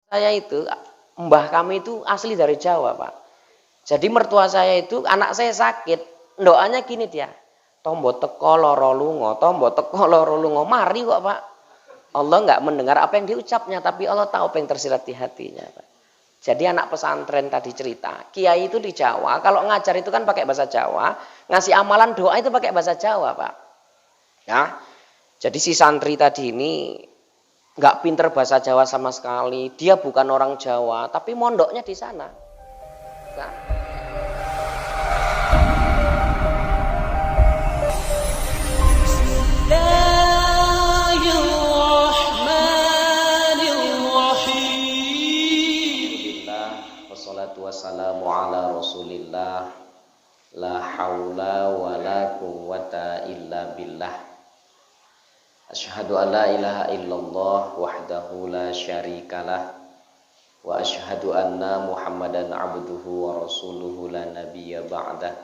Saya itu, mbah kami itu asli dari Jawa, Pak. Jadi mertua saya itu, anak saya sakit, doanya gini dia, tombo teko loro lunga, tombo teko loro lunga, mari kok Pak. Allah nggak mendengar apa yang diucapnya, tapi Allah tahu apa yang tersirat di hatinya, Pak. Jadi anak pesantren tadi cerita, kiai itu di Jawa, kalau ngajar itu kan pakai bahasa Jawa, ngasih amalan doa itu pakai bahasa Jawa, Pak. Ya, jadi si santri tadi ini nggak pinter bahasa Jawa sama sekali, dia bukan orang Jawa, tapi mondoknya di sana. Nah, wassalatu wassalamu ala rasulillah, la haula wa la quwwata illa billah. Asyhadu an la ilaha illallah wahdahu la syarikalah, wa asyhadu anna muhammadan abduhu wa rasuluhu la nabiyya ba'dah.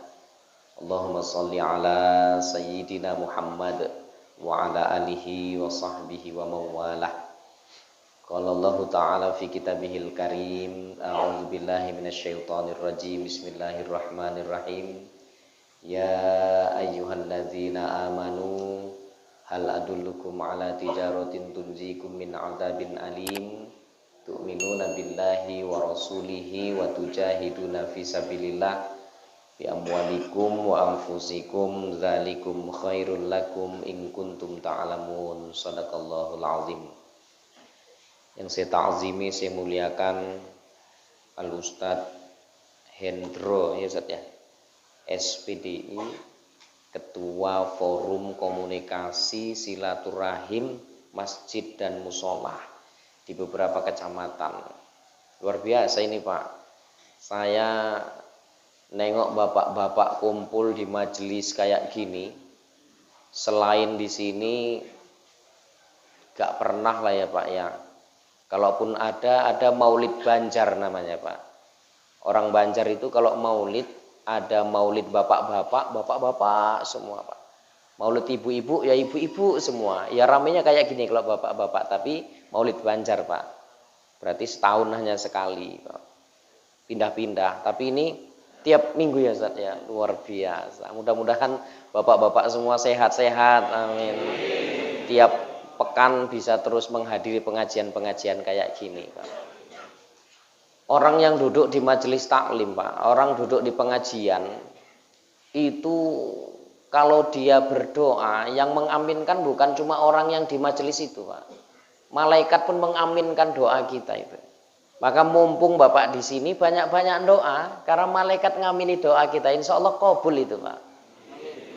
Allahumma salli ala sayyidina Muhammad wa ala alihi wa sahbihi wa mawalah. Qala Allah ta'ala fi kitabihil karim, a'udzu billahi minasyaitonir rajim, bismillahirrahmanirrahim. Ya ayyuhalladzina amanu hal adullukum ala tijaratin tunjikum min adzabin alim tu'minuna billahi wa rasulihi wa tujahiduna fi sabilillah bi amwalikum wa anfusikum dzalikum khairul lakum in kuntum ta'lamun. Shadaqallahul azim. Yang saya ta'zimi, saya muliakan Al-Ustadz Hendro ya Ustadz ya, SPDI, Ketua Forum Komunikasi Silaturahim Masjid dan Musola di beberapa kecamatan. Luar biasa ini Pak. Saya nengok bapak-bapak kumpul di majelis kayak gini, selain di sini gak pernah lah ya Pak ya. Kalaupun ada maulid Banjar namanya Pak. Orang Banjar itu kalau maulid, ada maulid bapak-bapak semua Pak. Maulid ibu-ibu ya ibu-ibu semua. Ya ramenya kayak gini kalau bapak-bapak, tapi maulid Banjar Pak. Berarti setahun hanya sekali Pak. Pindah-pindah, tapi ini tiap minggu ya Ustaz ya, luar biasa. Mudah-mudahan bapak-bapak semua sehat-sehat, amin. Tiap pekan bisa terus menghadiri pengajian-pengajian kayak gini Pak. Orang yang duduk di majelis taklim Pak, orang duduk di pengajian itu kalau dia berdoa, yang mengaminkan bukan cuma orang yang di majelis itu Pak. Malaikat pun mengaminkan doa kita itu. Maka mumpung Bapak di sini banyak-banyak doa, karena malaikat ngamini doa kita, insya Allah qabul itu Pak.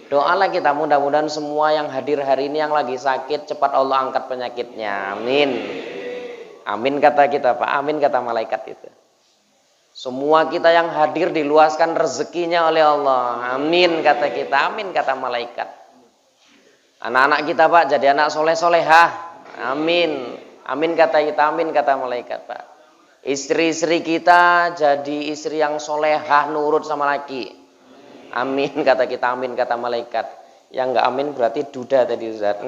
Doalah kita, mudah-mudahan semua yang hadir hari ini yang lagi sakit cepat Allah angkat penyakitnya, amin. Amin kata kita Pak, amin kata malaikat itu. Semua kita yang hadir diluaskan rezekinya oleh Allah, amin kata kita, amin kata malaikat. Anak-anak kita Pak jadi anak soleh-solehah, amin. Amin kata kita, amin kata malaikat Pak. Istri-istri kita jadi istri yang solehah, nurut sama laki, amin kata kita, amin kata malaikat. Yang enggak amin berarti duda tadi Ustaz.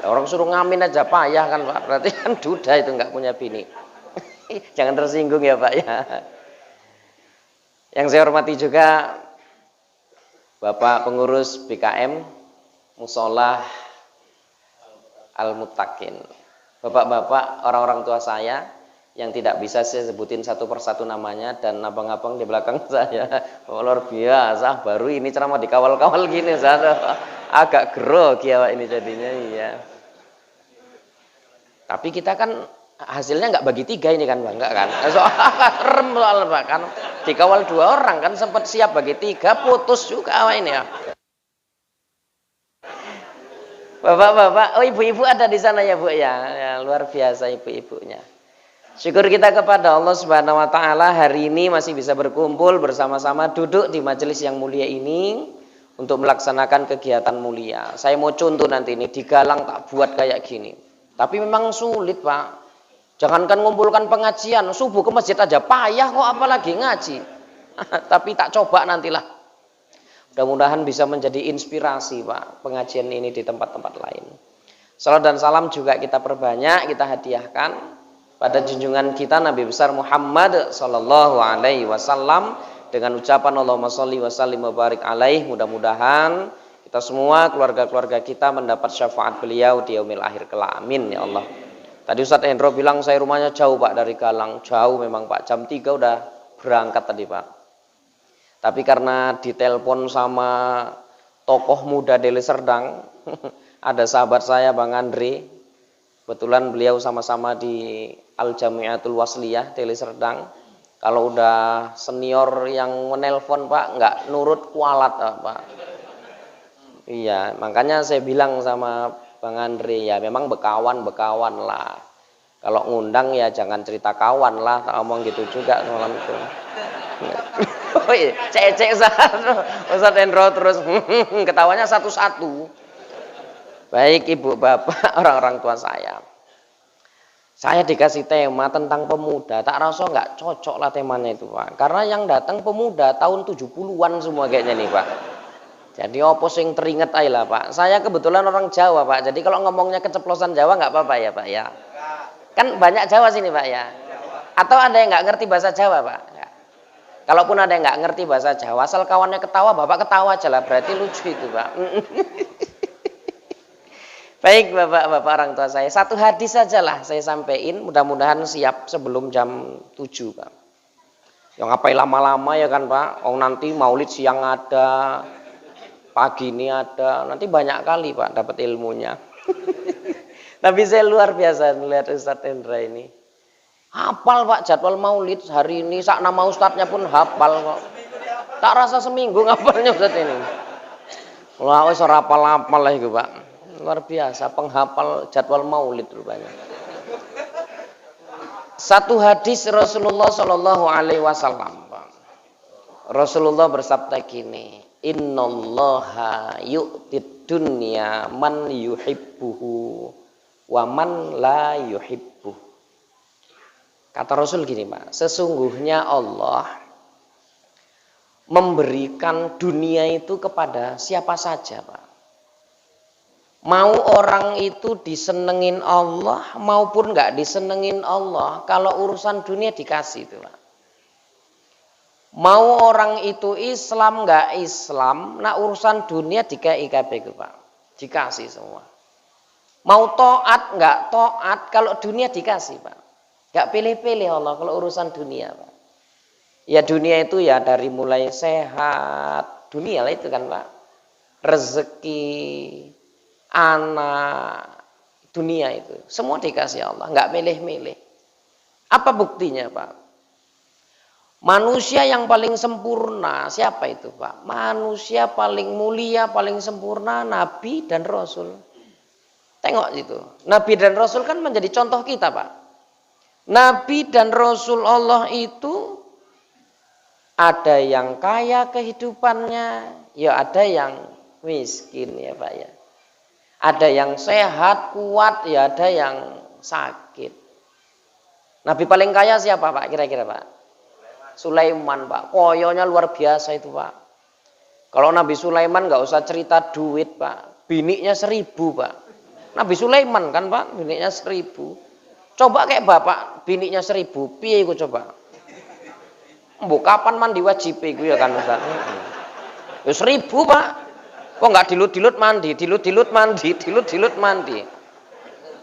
Orang suruh ngamin aja payah kan Pak, berarti kan duda itu enggak punya bini. Jangan tersinggung ya Pak ya. Yang saya hormati juga Bapak pengurus BKM Musola Al-Muttaqin. Bapak-bapak, orang-orang tua saya yang tidak bisa saya sebutin satu persatu namanya, dan abang-abang di belakang saya. Oh, luar biasa, baru ini ceramah dikawal-kawal gini, saya agak grogi ya ini jadinya iya. Tapi kita kan hasilnya nggak bagi tiga ini kan Bang, enggak kan? Soal Pak kan dikawal 2 orang kan, sempat siap bagi 3, putus juga ini ya. Bapak-bapak, oh ibu-ibu ada di sana ya Bu ya, ya luar biasa ibu-ibunya. Syukur kita kepada Allah Subhanahu wa taala, hari ini masih bisa berkumpul bersama-sama duduk di majelis yang mulia ini untuk melaksanakan kegiatan mulia. Saya mau contoh nanti ini, digalang tak buat kayak gini. Tapi memang sulit Pak. Jangankan ngumpulkan pengajian, subuh ke masjid aja payah kok, apalagi ngaji. Tapi tak coba nantilah. Mudah-mudahan bisa menjadi inspirasi Pak, pengajian ini di tempat-tempat lain. Salam dan salam juga kita perbanyak, kita hadiahkan. pada junjungan kita Nabi besar Muhammad sallallahu alaihi wasallam dengan ucapan Allahumma sholli wa sallim wa barik alaih. Mudah-mudahan kita semua, keluarga-keluarga kita mendapat syafaat beliau di yaumil akhir kelak. Amin ya Allah. Tadi Ustadz Hendro bilang saya rumahnya jauh Pak dari Galang. Jauh memang Pak, jam 3 udah berangkat tadi Pak. Tapi karena ditelepon sama tokoh muda Deli Serdang, ada sahabat saya Bang Andre, kebetulan beliau sama-sama di Al Jamiatul Wasliyah Deli Serdang. Kalau udah senior yang menelpon Pak, nggak nurut kualat Pak. Iya, makanya saya bilang sama Bang Andre, ya memang bekawan lah. Kalau ngundang ya jangan cerita kawan lah, tak omong gitu juga malam itu. Oh iya, cek Ustaz Hendro terus ketawanya satu-satu. Baik ibu bapak, orang-orang tua saya. Saya dikasih tema tentang pemuda, tak rasa nggak cocok lah temanya itu Pak. Karena yang datang pemuda tahun 70-an semua kayaknya nih Pak. Jadi apa sing teringet aja lah Pak. Saya kebetulan orang Jawa Pak. Jadi kalau ngomongnya keceplosan Jawa nggak apa-apa ya Pak ya. Kan banyak Jawa sini Pak ya. Atau ada yang nggak ngerti bahasa Jawa Pak? Nggak. Kalaupun ada yang nggak ngerti bahasa Jawa, asal kawannya ketawa, Bapak ketawa aja lah. Berarti lucu itu Pak. Baik Bapak-bapak orang tua saya. Satu hadis saja lah saya sampaikan. Mudah-mudahan siap sebelum jam 7 Pak. Yang ngapain lama-lama ya kan Pak. Oh nanti maulid siang ada. Pagi ini ada, nanti banyak kali Pak dapat ilmunya. Tapi saya luar biasa melihat Ustadz Hendra ini. Hafal Pak jadwal maulid hari ini, sak nama ustadznya pun hafal kok. Tak rasa seminggu ngapalnya Ustadz ini. Wah, wis ora hafal-hafal lah itu Pak. Luar biasa penghafal jadwal maulid rupanya. Satu hadis Rasulullah Shallallahu alaihi wasallam Pak. Rasulullah bersabda gini, innallaha yu'tid dunya man yuhibbuhu wa man la yuhibbuh. Kata Rasul gini Pak, sesungguhnya Allah memberikan dunia itu kepada siapa saja Pak. Mau orang itu disenengin Allah maupun nggak disenengin Allah, kalau urusan dunia dikasih itu Pak. Mau orang itu Islam nggak Islam, nah urusan dunia dikai kabeh Pak, dikasih semua. Mau taat nggak taat, kalau dunia dikasih Pak, nggak pilih-pilih Allah kalau urusan dunia Pak. Ya dunia itu ya dari mulai sehat, dunia lah itu kan Pak, rezeki, anak, dunia itu semua dikasih Allah, nggak milih-milih. Apa buktinya Pak? Manusia yang paling sempurna siapa itu Pak? Manusia paling mulia, paling sempurna Nabi dan Rasul. Tengok itu, Nabi dan Rasul kan menjadi contoh kita Pak. Nabi dan Rasul Allah itu ada yang kaya kehidupannya, ya ada yang miskin ya Pak ya. Ada yang sehat, kuat, ya ada yang sakit. Nabi paling kaya siapa Pak kira-kira Pak? Sulaiman Pak, koyonya luar biasa itu Pak. Kalau Nabi Sulaiman nggak usah cerita duit Pak, biniknya 1000 Pak. Nabi Sulaiman kan Pak, biniknya 1000. Coba kayak Bapak, biniknya 1000, piye iku coba? Mbok kapan mandi wajib iku ya kan Ustaz? Ya 1000 Pak. Kok nggak dilut-dilut mandi, dilut-dilut mandi, dilut-dilut mandi.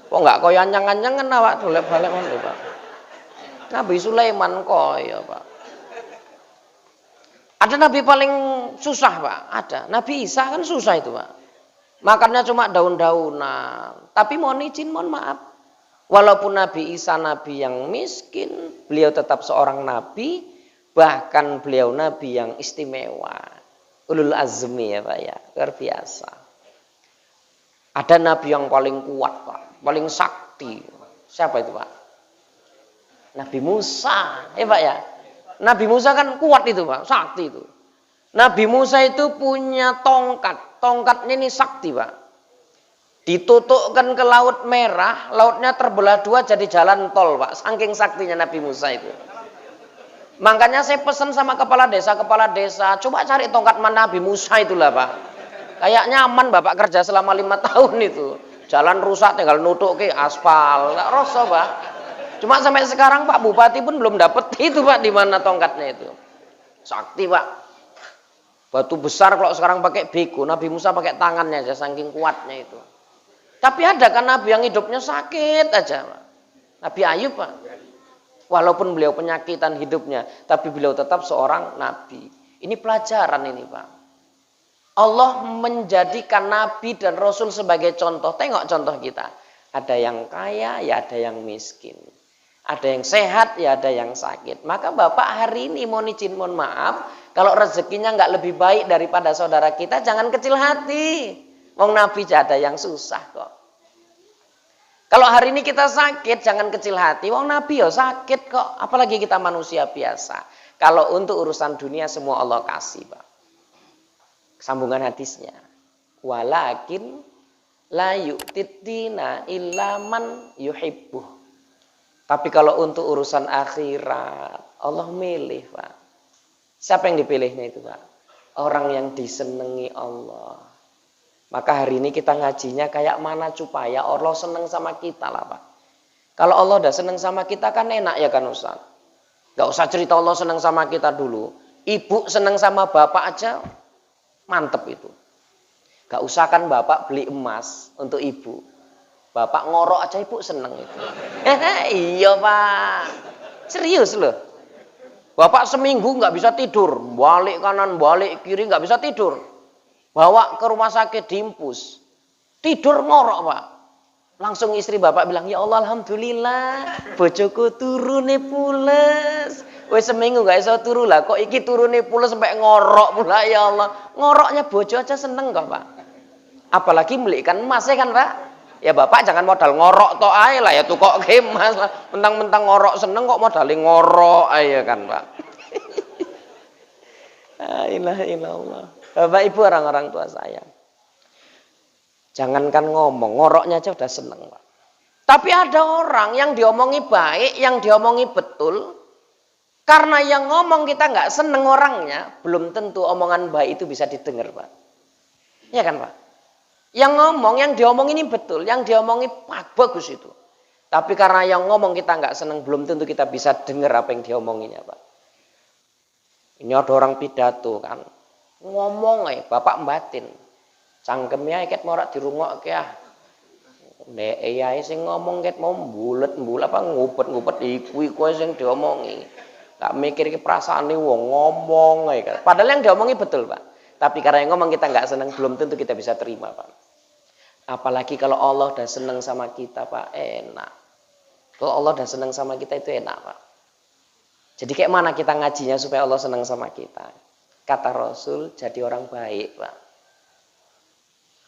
Kok nggak koyo anyang-anyangan awak dolek-balik mandi Pak. Nabi Sulaiman koyo Pak. Ada Nabi paling susah Pak, ada. Nabi Isa kan susah itu Pak. Makannya cuma daun-daunan. Tapi mohon izin, mohon maaf. Walaupun Nabi Isa Nabi yang miskin, beliau tetap seorang Nabi. Bahkan beliau Nabi yang istimewa. Ulul azmi ya Pak ya, luar biasa. Ada Nabi yang paling kuat Pak, paling sakti. Siapa itu Pak? Nabi Musa, ya Pak ya. Nabi Musa kan kuat itu Pak, sakti itu. Nabi Musa itu punya tongkat, tongkatnya ini sakti Pak. Ditutukkan ke Laut Merah, lautnya terbelah dua jadi jalan tol Pak, saking saktinya Nabi Musa itu. Makanya saya pesan sama kepala desa, coba cari tongkat mana Nabi Musa itulah Pak. Kayak nyaman Bapak kerja selama 5 tahun itu. Jalan rusak tinggal nutuk ke aspal, nggak rasa Pak. Cuma sampai sekarang Pak Bupati pun belum dapat itu Pak, di mana tongkatnya itu. Sakti Pak. Batu besar kalau sekarang pakai bego, Nabi Musa pakai tangannya aja saking kuatnya itu. Tapi ada kan Nabi yang hidupnya sakit aja Pak. Nabi Ayub Pak. Walaupun beliau penyakitan hidupnya, tapi beliau tetap seorang Nabi. Ini pelajaran ini Pak. Allah menjadikan Nabi dan Rasul sebagai contoh. Tengok contoh kita. Ada yang kaya, ya ada yang miskin. Ada yang sehat, ya ada yang sakit. Maka Bapak hari ini mohon izin, mohon maaf. Kalau rezekinya nggak lebih baik daripada saudara kita, jangan kecil hati. Wong Nabi ada yang susah kok. Kalau hari ini kita sakit, jangan kecil hati. Wong Nabi ya sakit kok. Apalagi kita manusia biasa. Kalau untuk urusan dunia semua Allah kasih Pak. Sambungan hadisnya. Walakin la yu'tid dina illa man yuhibbuh. Tapi kalau untuk urusan akhirat, Allah milih Pak. Siapa yang dipilihnya itu Pak? Orang yang disenangi Allah. Maka hari ini kita ngajinya kayak mana supaya Allah senang sama kita lah Pak. Kalau Allah udah senang sama kita kan enak ya kan Ustaz. Gak usah cerita Allah senang sama kita dulu. Ibu senang sama bapak aja mantep itu. Gak usah kan bapak beli emas untuk ibu. Bapak ngorok aja ibu seneng itu. Iya Pak. Serius loh. Bapak seminggu nggak bisa tidur. Balik kanan, balik kiri nggak bisa tidur. Bawa ke rumah sakit diimpus. Tidur ngorok Pak. Langsung istri bapak bilang, ya Allah alhamdulillah. Bojoku turune pules. Wes seminggu nggak bisa turu lah. Kok iki turune pules sampai ngorok pula ya Allah. Ngoroknya bojo aja seneng kok Pak. Apalagi belikan emas ya kan Pak. Ya bapak jangan modal ngorok tok ae lah ya tukok kemas lah. Mentang-mentang ngorok seneng kok modalin ngorok aja kan Pak. La ilaha illallah. Bapak Ibu orang-orang tua saya. Jangankan ngomong, ngoroknya aja udah seneng Pak. Tapi ada orang yang diomongi baik, yang diomongi betul. Karena yang ngomong kita nggak seneng orangnya, belum tentu omongan baik itu bisa didengar Pak. Iya kan Pak? Yang ngomong, yang diomong ini betul, yang diomongi bagus itu. Tapi karena yang ngomong kita nggak seneng, belum tentu kita bisa dengar apa yang diomonginya Pak. Ini ada orang pidato kan, ngomong bapak batin, cangkemnya iket morak dirungok ya, nek iya sing ngomong ket mau bulet apa ngubet iku sing diomongi, gak mikir ke perasaan nih wong ngomong kan. Padahal yang diomongi betul Pak, tapi karena yang ngomong kita nggak seneng, belum tentu kita bisa terima Pak. Apalagi kalau Allah udah seneng sama kita Pak, enak. Kalau Allah udah seneng sama kita itu enak Pak. Jadi kayak mana kita ngajinya supaya Allah senang sama kita? Kata Rasul, jadi orang baik Pak.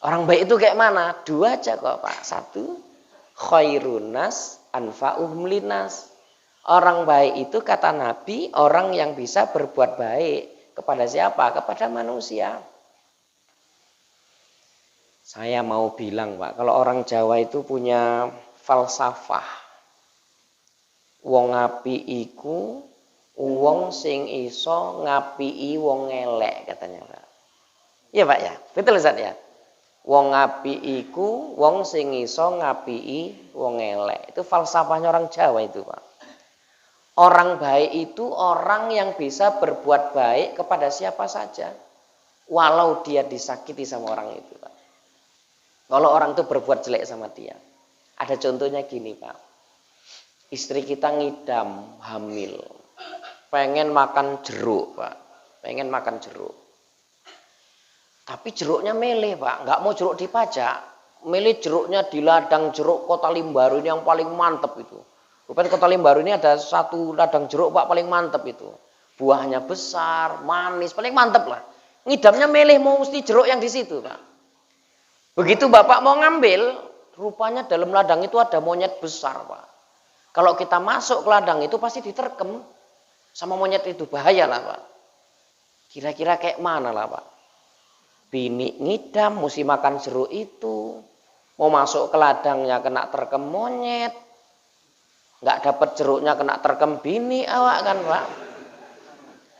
Orang baik itu kayak mana? Dua aja kok Pak. Satu, khairun nas anfa'uhum linas. Orang baik itu kata Nabi, orang yang bisa berbuat baik. Kepada siapa? Kepada manusia. Saya mau bilang Pak, kalau orang Jawa itu punya falsafah. Wong api iku wong sing iso ngapii wong elek katanya Pak. Iya Pak ya, betul Ustaz ya. Wong api iku wong sing iso ngapii wong elek. Itu falsafahnya orang Jawa itu Pak. Orang baik itu orang yang bisa berbuat baik kepada siapa saja. Walau dia disakiti sama orang itu Pak. Kalau orang itu berbuat jelek sama dia. Ada contohnya gini Pak. Istri kita ngidam hamil. Pengen makan jeruk Pak, pengen makan jeruk. Tapi jeruknya meleh Pak, nggak mau jeruk dipajak. Milih jeruknya di ladang jeruk Kota Limbaru ini yang paling mantep itu. Rupanya Kota Limbaru ini ada satu ladang jeruk Pak paling mantep itu. Buahnya besar, manis, paling mantep lah. Ngidamnya meleh mau mesti jeruk yang di situ Pak. Begitu Bapak mau ngambil, rupanya dalam ladang itu ada monyet besar Pak. Kalau kita masuk ke ladang itu pasti diterkem sama monyet itu, bahaya lah Pak. Kira-kira kayak mana lah Pak? Bini ngidam, mesti makan jeruk itu. Mau masuk ke ladangnya kena terkem monyet. Nggak dapat jeruknya kena terkem bini awak kan Pak.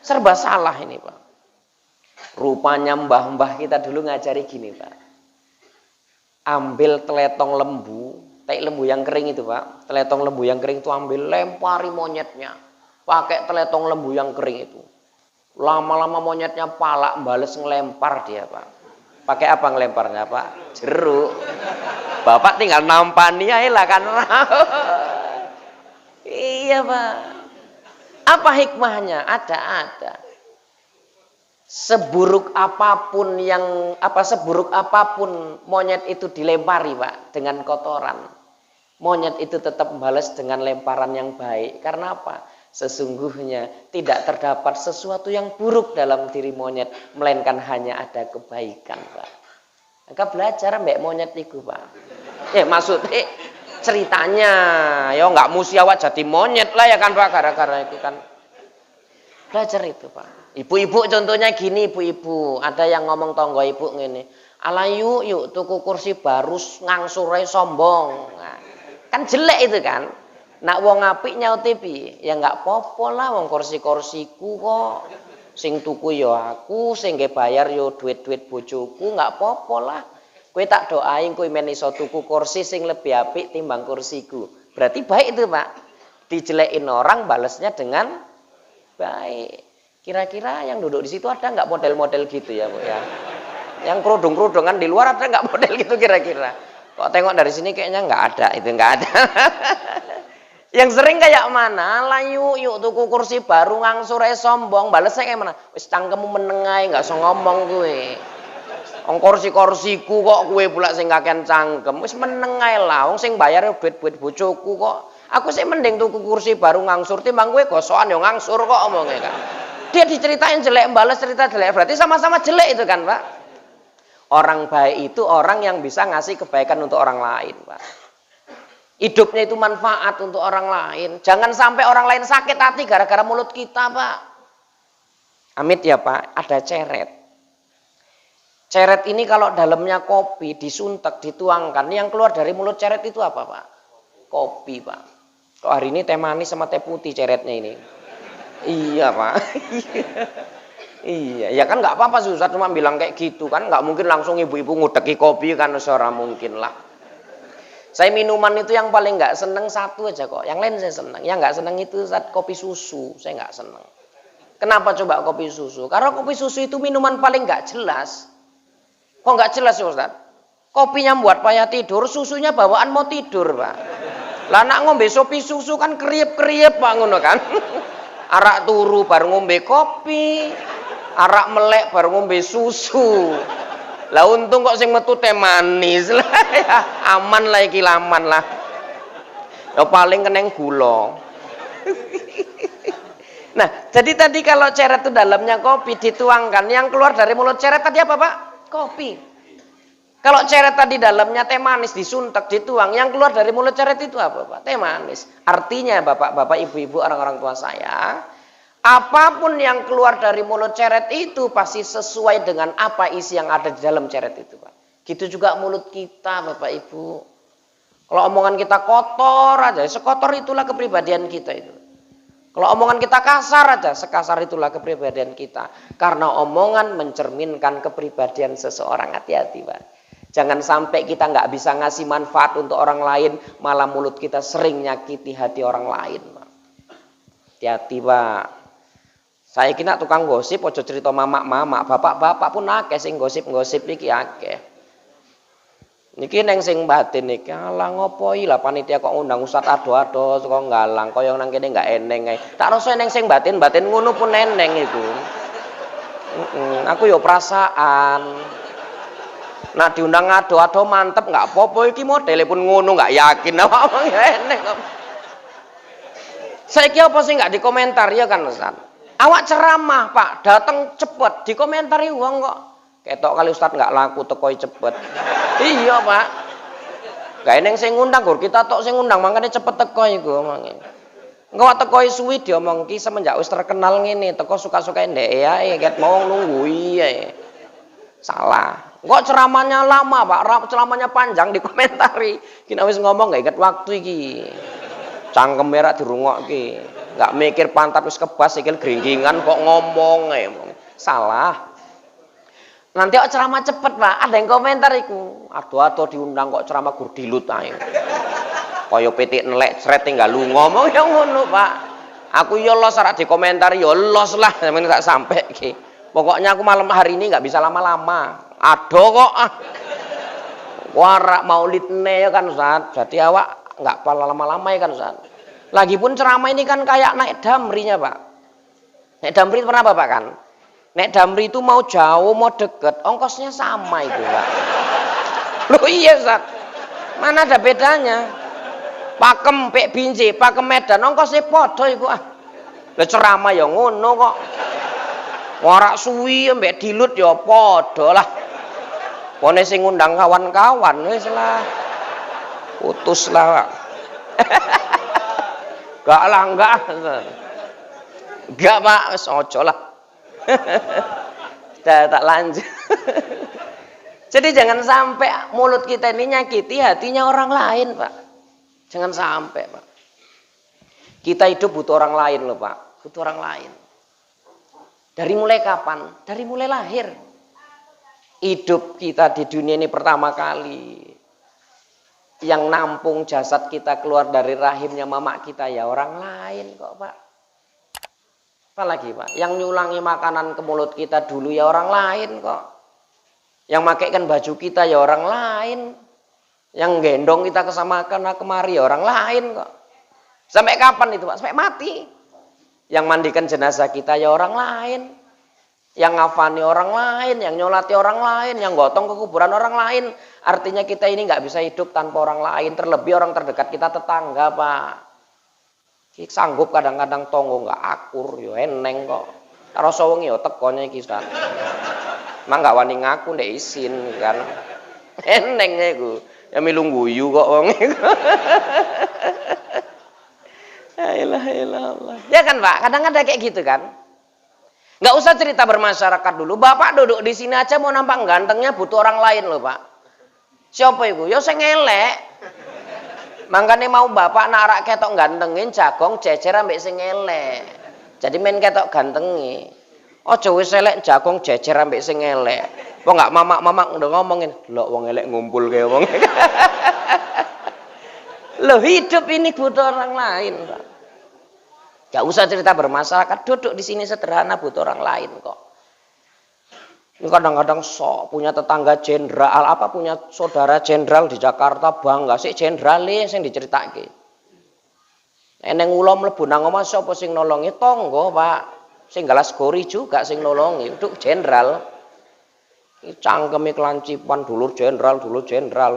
Serba salah ini Pak. Rupanya mbah-mbah kita dulu ngajari gini Pak. Ambil teletong lembu, Tai lembu yang kering itu Pak, teletong lembu yang kering itu ambil lempari monyetnya. Pakai teletong lembu yang kering itu. Lama-lama monyetnya palak bales ngelempar dia Pak. Pakai apa ngelemparnya Pak? Jeruk. Bapak tinggal nampani aja lah kan. Iya Pak. Apa hikmahnya? Ada. Seburuk apapun monyet itu dilempari Pak dengan kotoran, monyet itu tetap membalas dengan lemparan yang baik. Karena apa? Sesungguhnya tidak terdapat sesuatu yang buruk dalam diri monyet, melainkan hanya ada kebaikan Pak. Maka belajar mbak monyet itu Pak. Maksudnya ceritanya ya nggak mesti awak jadi monyet lah ya kan Pak, gara-gara itu kan. Belajar itu Pak. Ibu-ibu contohnya gini, ibu-ibu ada yang ngomong tonggo ibu ngene, ala yuk tuku kursi baru ngangsure sombong. Nah, kan jelek itu kan. Nak wong apik nyaute piye? Ya nggak popo lah wong kursi-kursiku kok. Sing tuku yo aku, sing nggih bayar yo duit-duit bojoku, nggak popo lah. Kowe tak doain kowe men iso tuku kursi sing lebih apik timbang kursiku. Berarti baik itu Pak. Dijelekin orang balesnya dengan baik. Kira-kira yang duduk di situ ada nggak model-model gitu ya Bu ya? Yang kerudung-kerudungan di luar ada nggak model gitu kira-kira? Kok tengok dari sini kayaknya nggak ada, itu nggak ada. Yang sering kayak mana? Lah yuk tuku kursi baru ngangsure sombong, balesnya kayak mana? Wis cangkemmu menengai, nggak usah ngomong gue. Kursi-kursiku kok gue pula sing kakean cangkem, wis menengai lah. Wong sing bayar duit-duit bojoku kok. Aku sih mending tuku kursi baru ngangsur timbang gue gosokan yo ngangsur kok omongnya kan. Dia diceritain jelek, balas cerita jelek, berarti sama-sama jelek itu kan Pak. Orang baik itu orang yang bisa ngasih kebaikan untuk orang lain Pak. Hidupnya itu manfaat untuk orang lain. Jangan sampai orang lain sakit hati gara-gara mulut kita Pak. Amit ya Pak, ada ceret. Ceret ini kalau dalamnya kopi disuntek, dituangkan, yang keluar dari mulut ceret itu apa Pak? Kopi Pak. Kok hari ini teh manis sama teh putih ceretnya ini? Iya Pak. Iya, ya kan nggak apa-apa sih Ustaz cuma bilang kayak gitu kan, nggak mungkin langsung ibu-ibu ngudeki kopi kan, seorang mungkin lah. Saya minuman itu yang paling nggak seneng satu aja kok, yang lain saya seneng. Yang nggak seneng itu Ustaz kopi susu, saya nggak seneng. Kenapa coba kopi susu? Karena kopi susu itu minuman paling nggak jelas. Kok nggak jelas ya Ustaz? Kopinya buat payah tidur, susunya bawaan mau tidur Pak. Lah nak ngombe kopi susu kan kriep-kriep Pak ngono kan. Arak turu baru ngombe kopi, arak melek baru ngombe susu. Lah untung kok sing metu teh manis lah ya, aman lah iki laman lah. Ya paling keneng gula. Nah, jadi tadi kalau ceret itu dalamnya kopi dituangkan, yang keluar dari mulut ceret tadi apa Pak? Kopi. Kalau ceret tadi dalamnya teh manis disuntek, dituang, yang keluar dari mulut ceret itu apa Pak? Teh manis. Artinya Bapak-bapak, Ibu-ibu, orang-orang tua saya, apapun yang keluar dari mulut ceret itu pasti sesuai dengan apa isi yang ada di dalam ceret itu Pak. Gitu juga mulut kita Bapak Ibu. Kalau omongan kita kotor aja, sekotor itulah kepribadian kita itu. Kalau omongan kita kasar aja, sekasar itulah kepribadian kita. Karena omongan mencerminkan kepribadian seseorang. Hati-hati Pak. Jangan sampai kita nggak bisa ngasih manfaat untuk orang lain, malah mulut kita sering nyakiti hati orang lain Pak. Hati-hati Pak. Saya kira tukang gosip, ojo cerita mamak-mamak, bapak-bapak pun akeh sing gosip-gosip iki akeh. Niki neng sing batin niki, alah ngopoi lah panitia kok undang Ustaz ado-ado kok nggalang, kaya nang kene enggak eneng ae. Tak rasa neng sing batin-batin ngono pun eneng iku. Aku yo perasaan. Nah diundang ado-ado mantep enggak apa-apa iki modele pun ngono enggak yakin apa ya eneng. Saiki apa sih enggak dikomentar ya kan Ustaz? Awak ceramah Pak, datang cepet, dikomentari wong kok. Ketok kali Ustaz nggak laku tekoi cepet. Iya Pak. Gak eneng sing ngundang gur kita tok sing ngundang makanya cepet teko iku omongin. Engko tekoi suwi diomong ki semenjak wis terkenal ngene, teko suka-suka ndek ae ket mau nunggu iya. Salah. Kok ceramahnya lama Pak, ceramahnya panjang dikomentari. Kina wis ngomong gak iket waktu iki. Cangkem merah dirungokke. Gak mikir pantat wis kebas sikil gringgingan kok ngomong ae. Salah. Nanti kok ceramah cepet Pak, ada yang komentar iku. Aduh diundang kok ceramah gur dilut ae. kaya pitik nelek sret tinggal lu ngomong ya ngono, Pak. Aku yo los ora dikomentari yo los lah sampeyan tak sampe iki. Pokoknya aku malam hari ini nggak bisa lama-lama. Ado kok ah. Warak maulidne ya kan Ustaz. Jadi awak nggak pala lama-lama ya kan Ustaz. Lagipun ceramah ini kan kayak naik damrinya, Pak. Naik damri pernah Bapak kan? Naik damri itu mau jauh mau deket, ongkosnya sama itu, Pak. Loh iya Ustaz. Mana ada bedanya? Pakem pek binji, pakem Medan ongkosnya podo iku ah. Lah ceramah ya ngono kok. Warak suwi mbek dilut ya podo lah. Pone sing ngundang kawan-kawan wis lah. Putus lah, Pak. Enggak lah, enggak. Enggak, Pak, wis ojo lah. Tak lanjut. Jadi jangan sampai mulut kita ini nyakiti hatinya orang lain, Pak. Jangan sampai, Pak. Kita hidup butuh orang lain loh, Pak. Butuh orang lain. Dari mulai kapan? Dari mulai lahir. Hidup kita di dunia ini pertama kali. Yang nampung jasad kita keluar dari rahimnya mama kita ya orang lain kok, Pak. Apalagi, Pak? Yang nyulangi makanan ke mulut kita dulu ya orang lain kok. Yang makaikan baju kita ya orang lain. Yang gendong kita kesamakan kemari ya orang lain kok. Sampai kapan itu, Pak? Sampai mati. Yang mandikan jenazah kita ya orang lain. Yang ngafani orang lain, yang nyolati orang lain, yang gotong ke kuburan orang lain. Artinya kita ini nggak bisa hidup tanpa orang lain. Terlebih orang terdekat kita tetangga, Pak. Sanggup kadang-kadang tonggo nggak akur, yo eneng kok. Karo sawengi yo tekonya iki Ustaz. Mang nggak wani ngaku ndek isin kan. Eneng iku. Ya milung guyu kok wong iku. La ilaha illallah. Ya kan, Pak? Kadang-kadang kayak gitu kan. Nggak usah cerita bermasyarakat dulu. Bapak duduk di sini aja mau nampak gantengnya butuh orang lain loh, Pak. Siapa itu? Ya sing elek. Makanya mau bapak narak ketok gantengin jagong jejer ambek sing elek. Jadi main ketok gantengi. Ojo wis elek jagong jejer ambek sing elek. Kok nggak mamak-mamak udah ngomongin, "Lho wong elek ngumpul kayak wong." Loh hidup ini butuh orang lain, Pak. Gak usah cerita bermasyarakat, duduk di sini sederhana butuh orang lain kok. Ini kadang-kadang sok punya tetangga jenderal, apa punya saudara jenderal di Jakarta bangga sih jenderale sing diceritake. Eneng ulo mlebu nang omah sapa sing nolongi tangga, Pak. Sing galas gori juga sing nolongi, nduk jenderal. Iki cangkeme kelancipan dulur jenderal,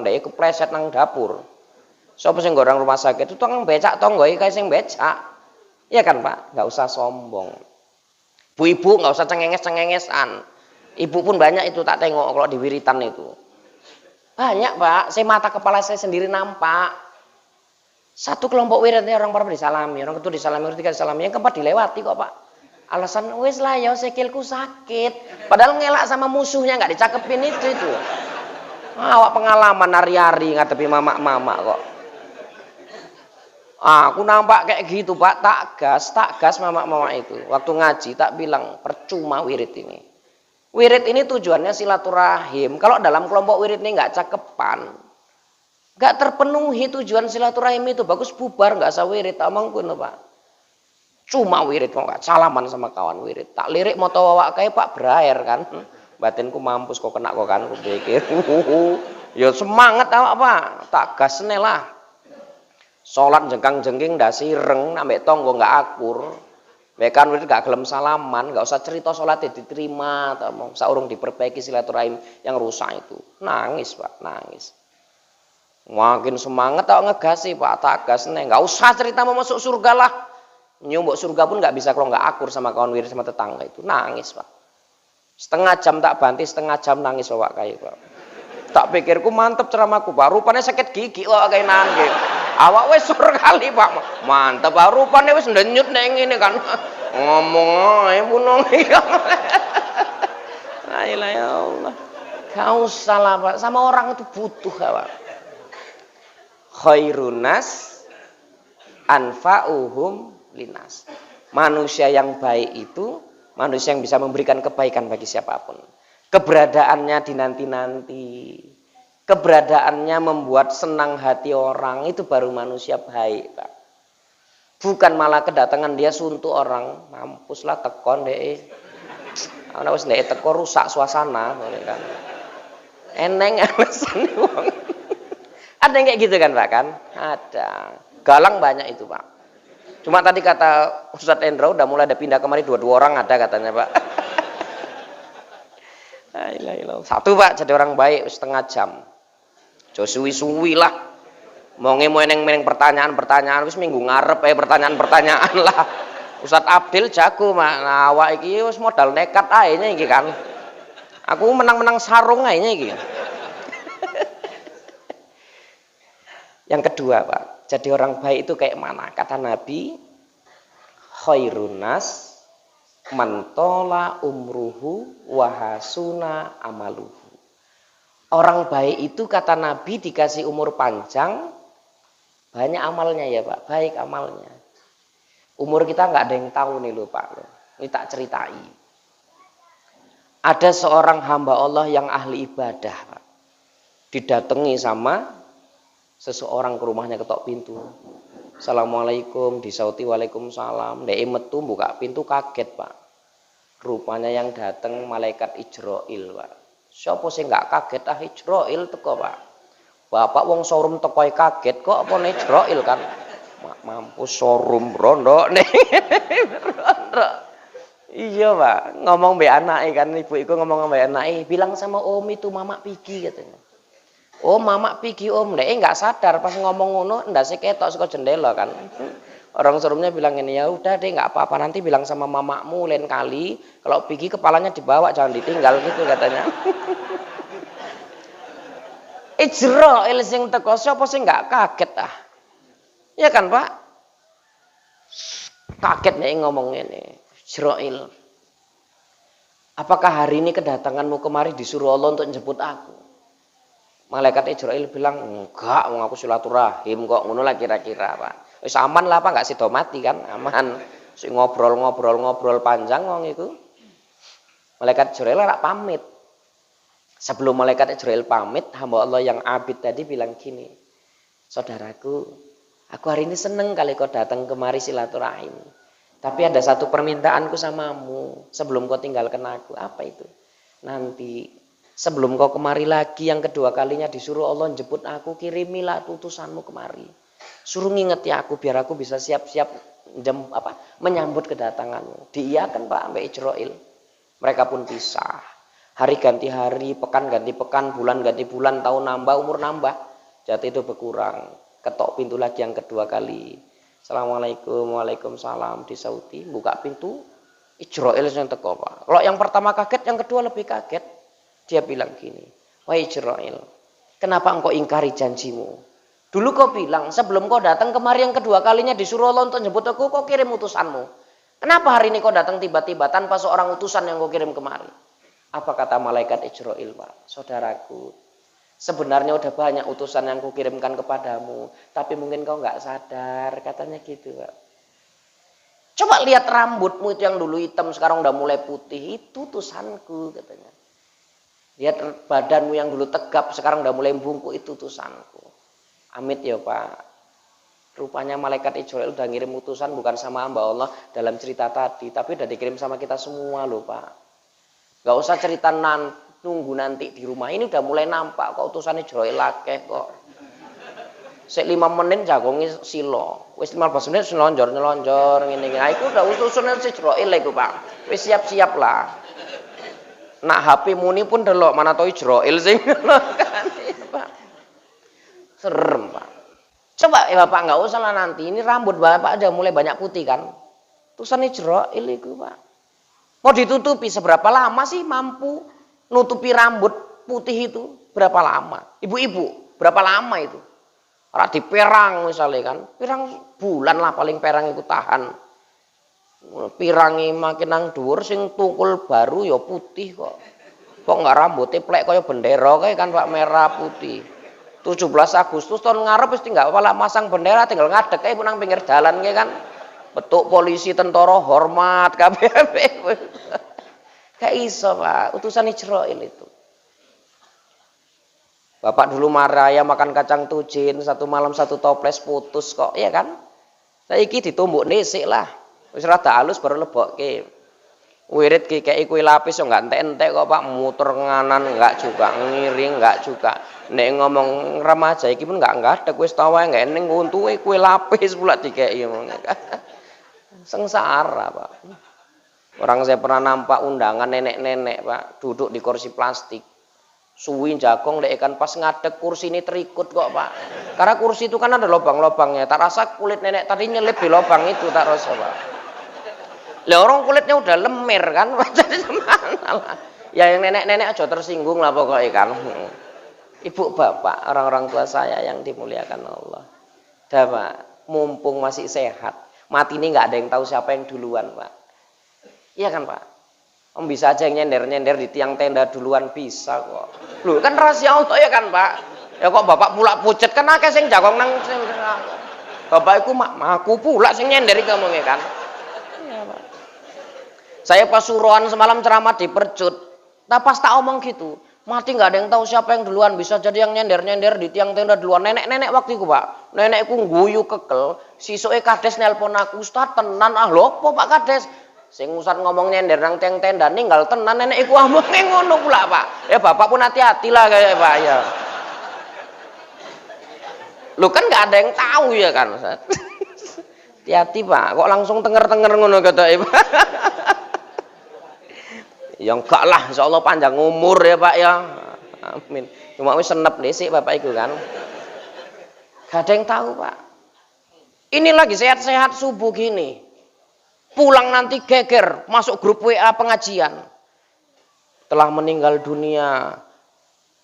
ndek kepleset nang dapur. Sapa sing gorang rumah sakit itu tukang becak tangga iki kae sing becak. Iya kan, Pak? Nggak usah sombong. Bu-ibu nggak usah cengenges-cengengesan. Ibu pun banyak itu tak tengok kalau di wiritan itu. Banyak, Pak. Saya mata kepala saya sendiri nampak. Satu kelompok wiridnya orang pertama disalami, orang kedua disalami, orang ketiga disalami, yang keempat dilewati kok, Pak. Alasan wis lah ya sikilku sakit. Padahal ngelak sama musuhnya nggak dicakepin itu. Awak pengalaman hari-hari ngadepi mama-mama kok. Aku nampak kayak gitu, Pak. Tak gas mama-mama itu. Waktu ngaji tak bilang percuma wirid ini. Wirid ini tujuannya silaturahim. Kalau dalam kelompok wirid ini nggak cakepan, nggak terpenuhi tujuan silaturahim itu, bagus bubar nggak usah wirid. Omong kuno, Pak. Cuma wirid mau nggak salaman sama kawan wirid. Tak lirik mau tawa kayak Pak Braher kan. Batinku mampus kok kena kok kan, aku pikir. Ya semangat apa? Tak gas lah. Sholat jengkang-jengking dasi reng ambek tonggo nggak akur. Bekan wirid gak gelem salaman, nggak usah cerita sholat diterima atau mau saurung diperbaiki silaturahim yang rusak itu. Nangis, Pak, nangis. Makin semangat tak ngegasi, Pak, tak gas nih. Nggak usah cerita mau masuk surga lah. Nyumbuk surga pun nggak bisa kalau nggak akur sama kawan wirid sama tetangga itu. Nangis, Pak. Setengah jam tak banti, setengah jam nangis Pak kayak Pak. Tak pikirku mantep ceramahku, Pak. Rupanya sakit gigi kok kayak nangis. Awak wis sur kali, Pak. Mantep, Pak. Rupanya wis ndenyut neng ini kan. Ngomong ae punong iki. La ilaha illallah. Kau salah, Pak. Sama orang itu butuh, Pak. Khairun nas anfa'uhum linas. Manusia yang baik itu manusia yang bisa memberikan kebaikan bagi siapapun. Keberadaannya dinanti-nanti. keberadaannya membuat senang hati orang, itu baru manusia baik, Pak. Bukan malah kedatangan dia suntuk orang, mampuslah tekon deh. Ana wis ndek teko rusak suasana kan. Eneng alasan wong. Ada yang kayak gitu kan, Pak kan? Ada. Galang banyak itu, Pak. Cuma tadi kata Ustadz Endro udah mulai ada pindah kemari dua orang ada katanya, Pak. Satu, Pak, jadi orang baik setengah jam. Jo suwi-suwi lah. Mau neng pertanyaan wis minggu ngarep pertanyaan lah. Ustadz Abdil jago mak. Nah, awak iki wis modal nekat ae iki kan. Aku menang-menang sarung ae iki. Yang kedua, Pak, jadi orang baik itu kayak mana? Kata Nabi, khairun nas man tola umruhu wa hasuna amaluhu. Orang baik itu kata Nabi dikasih umur panjang, banyak amalnya ya Pak, baik amalnya. Umur kita nggak ada yang tahu nih loh Pak. Ini tak ceritai. Ada seorang hamba Allah yang ahli ibadah Pak. Didatangi sama seseorang ke rumahnya, ketok pintu. Assalamualaikum, disauti waalaikumsalam. Ndek metu buka pintu kaget Pak. Rupanya yang datang malaikat Ijrail Pak. Siapa sih nggak kaget Ijrail teko Pak. Bapak wong showroom teko kaget kok apa Ijrail kan. Mampus showroom rondo nih. Rondo. Iya Pak, ngomong mbek anake kan, ibu-ibu ngomong mbek anake, bilang sama Om itu mama pigi katanya. Oh mama pigi Om, ndek nggak sadar pas ngomong ngono ndase ketok saka jendela kan. Orang showroomnya bilang ini, ya udah deh nggak apa-apa, nanti bilang sama mamamu lain kali kalau pigi kepalanya dibawa jangan ditinggal gitu katanya. Ijrail sing teko sapa sing nggak kaget ah. Ya kan Pak? Kaget nih ngomong ini. Ijrail. Apakah hari ini kedatanganmu kemari disuruh Allah untuk jemput aku? Malaikat Ijrail bilang, enggak, aku silaturahim kok, ngono lah kira-kira Pak. Wis aman lah Pak, enggak sido mati kan, aman. Si ngobrol panjang wong itu. Malaikat Ijrail ora pamit. Sebelum malaikat Ijrail pamit, hamba Allah yang abid tadi bilang gini, saudaraku, aku hari ini seneng kali kau datang kemari silaturahim. Tapi ada satu permintaanku samamu sebelum kau tinggalkan aku. Apa itu? Nanti sebelum kau kemari lagi yang kedua kalinya disuruh Allah jemput aku, kirimilah utusanmu kemari. Suruh ngingeti aku biar aku bisa siap-siap menyambut kedatanganmu. Diiyakan Pak sampai Ijrail. Mereka pun pisah. Hari ganti hari, pekan ganti pekan, bulan ganti bulan, tahun nambah, umur nambah. Jadi itu berkurang. Ketok pintu lagi yang kedua kali. Assalamualaikum, waalaikumsalam, disauti, buka pintu, Ijrail yang teko Pak. Kalau yang pertama kaget, yang kedua lebih kaget. Dia bilang gini, wahai Ijrail, kenapa engkau ingkari janjimu? Dulu kau bilang sebelum kau datang kemari yang kedua kalinya disuruh Allah untuk jemput aku, kau kirim utusanmu. Kenapa hari ini kau datang tiba-tiba tanpa seorang utusan yang kau kirim kemari? Apa kata malaikat Ijrail Pak? Saudaraku, sebenarnya udah banyak utusan yang kukirimkan kepadamu, tapi mungkin kau nggak sadar, katanya gitu Pak. Coba lihat rambutmu itu yang dulu hitam sekarang udah mulai putih, itu utusanku katanya. Lihat badanmu yang dulu tegap sekarang udah mulai bungkuk, itu utusanku. Amit ya Pak. Rupanya malaikat Ijrail udah ngirim utusan bukan sama hamba Allah dalam cerita tadi, tapi udah dikirim sama kita semua loh Pak. Gak usah cerita nunggu nanti di rumah, ini udah mulai nampak kok utusan Ijrail akeh kok. Sek 5 menit jagongi silo, wis 15 menit nyelonjor ngene iki. Nah, iku udah utusan Ijrail iku Pak. Wis siap-siap lah. Nak HP muni pun delok mana tau Ijrail sing kan Pak. Serem Pak. Coba ya Bapak nggak usah lah nanti, ini rambut Bapak aja mulai banyak putih kan. Utusan Ijrail iku Pak. Mau ditutupi seberapa lama sih mampu nutupi rambut putih itu? Berapa lama? Ibu-ibu, berapa lama itu? Ora diperang misalnya kan. Pirang bulan lah paling perang itu tahan. Pirangi makin nang dhuwur sing tukul baru ya putih kok. Kok enggak rambutnya plek kaya bendera kayak kan Pak, merah putih. 17 Agustus tahun ngarep wis tinggal malah masang bendera tinggal ngadeg kayak nang pinggir jalan kayak kan. Betuk polisi tentara hormat kabeh. Kayak iso Pak, utusan Ijrail itu. Bapak dulu marah ya makan kacang tujin, satu malam satu toples putus kok, ya kan? Saiki ditumbuk nisik lah. Wis rada halus baru lebokke. Wirid ki kayak kue lapis yo enggak entek-entek kok Pak, muter nganan enggak juga, ngiring enggak juga. Nek ngomong remaja iki pun enggak ada wis tawa enggak eneng untuke kue lapis pula dikeki. Sengsara Pak. Orang saya pernah nampak undangan nenek-nenek Pak, duduk di kursi plastik. Suwi jagong lek kan pas ngadeg kursi ini terikut kok Pak. Karena kursi itu kan ada lubang-lubangnya. Tak rasa kulit nenek tadi nyelip di lubang itu tak rasa Pak. Lah orang kulitnya udah lemir kan. Jadi mana lah. Ya yang nenek-nenek aja tersinggung lah pokoknya kan. Ibu bapak, orang-orang tua saya yang dimuliakan Allah. Dah Pak, mumpung masih sehat. Mati ini nggak ada yang tahu siapa yang duluan Pak. Iya kan Pak? Om bisa aja yang nyender-nyender di tiang tenda duluan bisa kok. Loh kan rahasia Allah ya kan Pak. Ya kok bapak pula pucet kan akeh sing jagong nang bapak iku aku pula sing nyender iki ngomongnya kan. Iya Pak. Saya pasuruan semalam ceramah di Percut. Nah pas tak omong gitu, mati nggak ada yang tahu siapa yang duluan, bisa jadi yang nyender-nyender di tiang tenda duluan. Nenek-nenek waktu itu Pak. Nenekku guyu kekel, sisuke kades nelpon aku, "Ustaz tenan ah lho apa Pak Kades?" Sing Ustaz ngomong nyender nang tiang tenda ninggal tenan nenek iku omongnya ngono pula Pak. Ya bapak pun hati-hati lah kayak Pak ya. Lu kan nggak ada yang tahu ya kan Ustaz. Hati-hati Pak, kok langsung tenger-tenger ngono kata Pak. Ya enggak lah, insyaallah panjang umur ya Pak ya. Amin. Cuma wis senep dhisik Bapak iku kan. Gak ada yang tahu Pak. Ini lagi sehat-sehat subuh gini. Pulang nanti geger, masuk grup WA pengajian. Telah meninggal dunia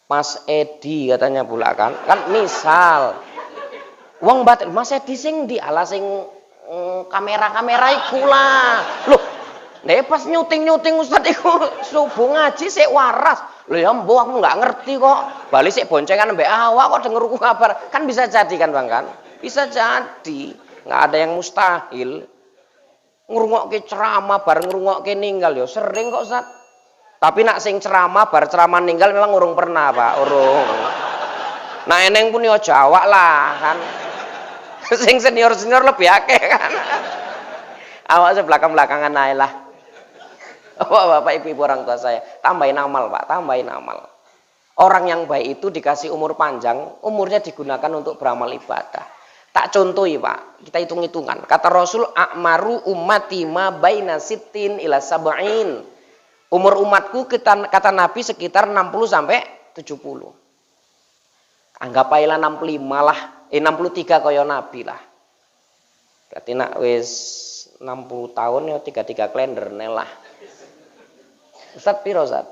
Mas Edi katanya pula kan. Kan misal. Wong batin Mas Edi sing di ala sing kamera-kamera iku lah. Loh, nek pas nyuting-nyuting Ustaz iku subuh ngaji sik waras. Loh ya mbok aku nggak ngerti kok. Bali sik boncengan mbek awak kok denger kabar. Kan bisa jadi kan Bang kan? Bisa jadi. Nggak ada yang mustahil. Ngrungokke ceramah bareng ngrungokke ninggal ya sering kok Ustaz. Tapi nak sing ceramah bar ceramah ninggal memang urung pernah Pak, urung. Nah eneng pun yo Jawa lah kan. Sing senior-senior lebih akeh kan. Awak sebelakang-belakangan ae lah. Bapak ibu orang tua saya, tambahin amal Pak, tambahin amal. Orang yang baik itu dikasih umur panjang, umurnya digunakan untuk beramal ibadah. Tak contohi Pak, kita hitung-hitungan. Kata Rasul, "A'maru ummati ma baina sittin ila sab'in." Umur umatku kata Nabi sekitar 60 sampai 70. Anggap aja 65 lah, 63 kaya Nabi lah. Berarti nak wis 60 tahun ya 33 kalender lah. Ustaz piro Ustaz?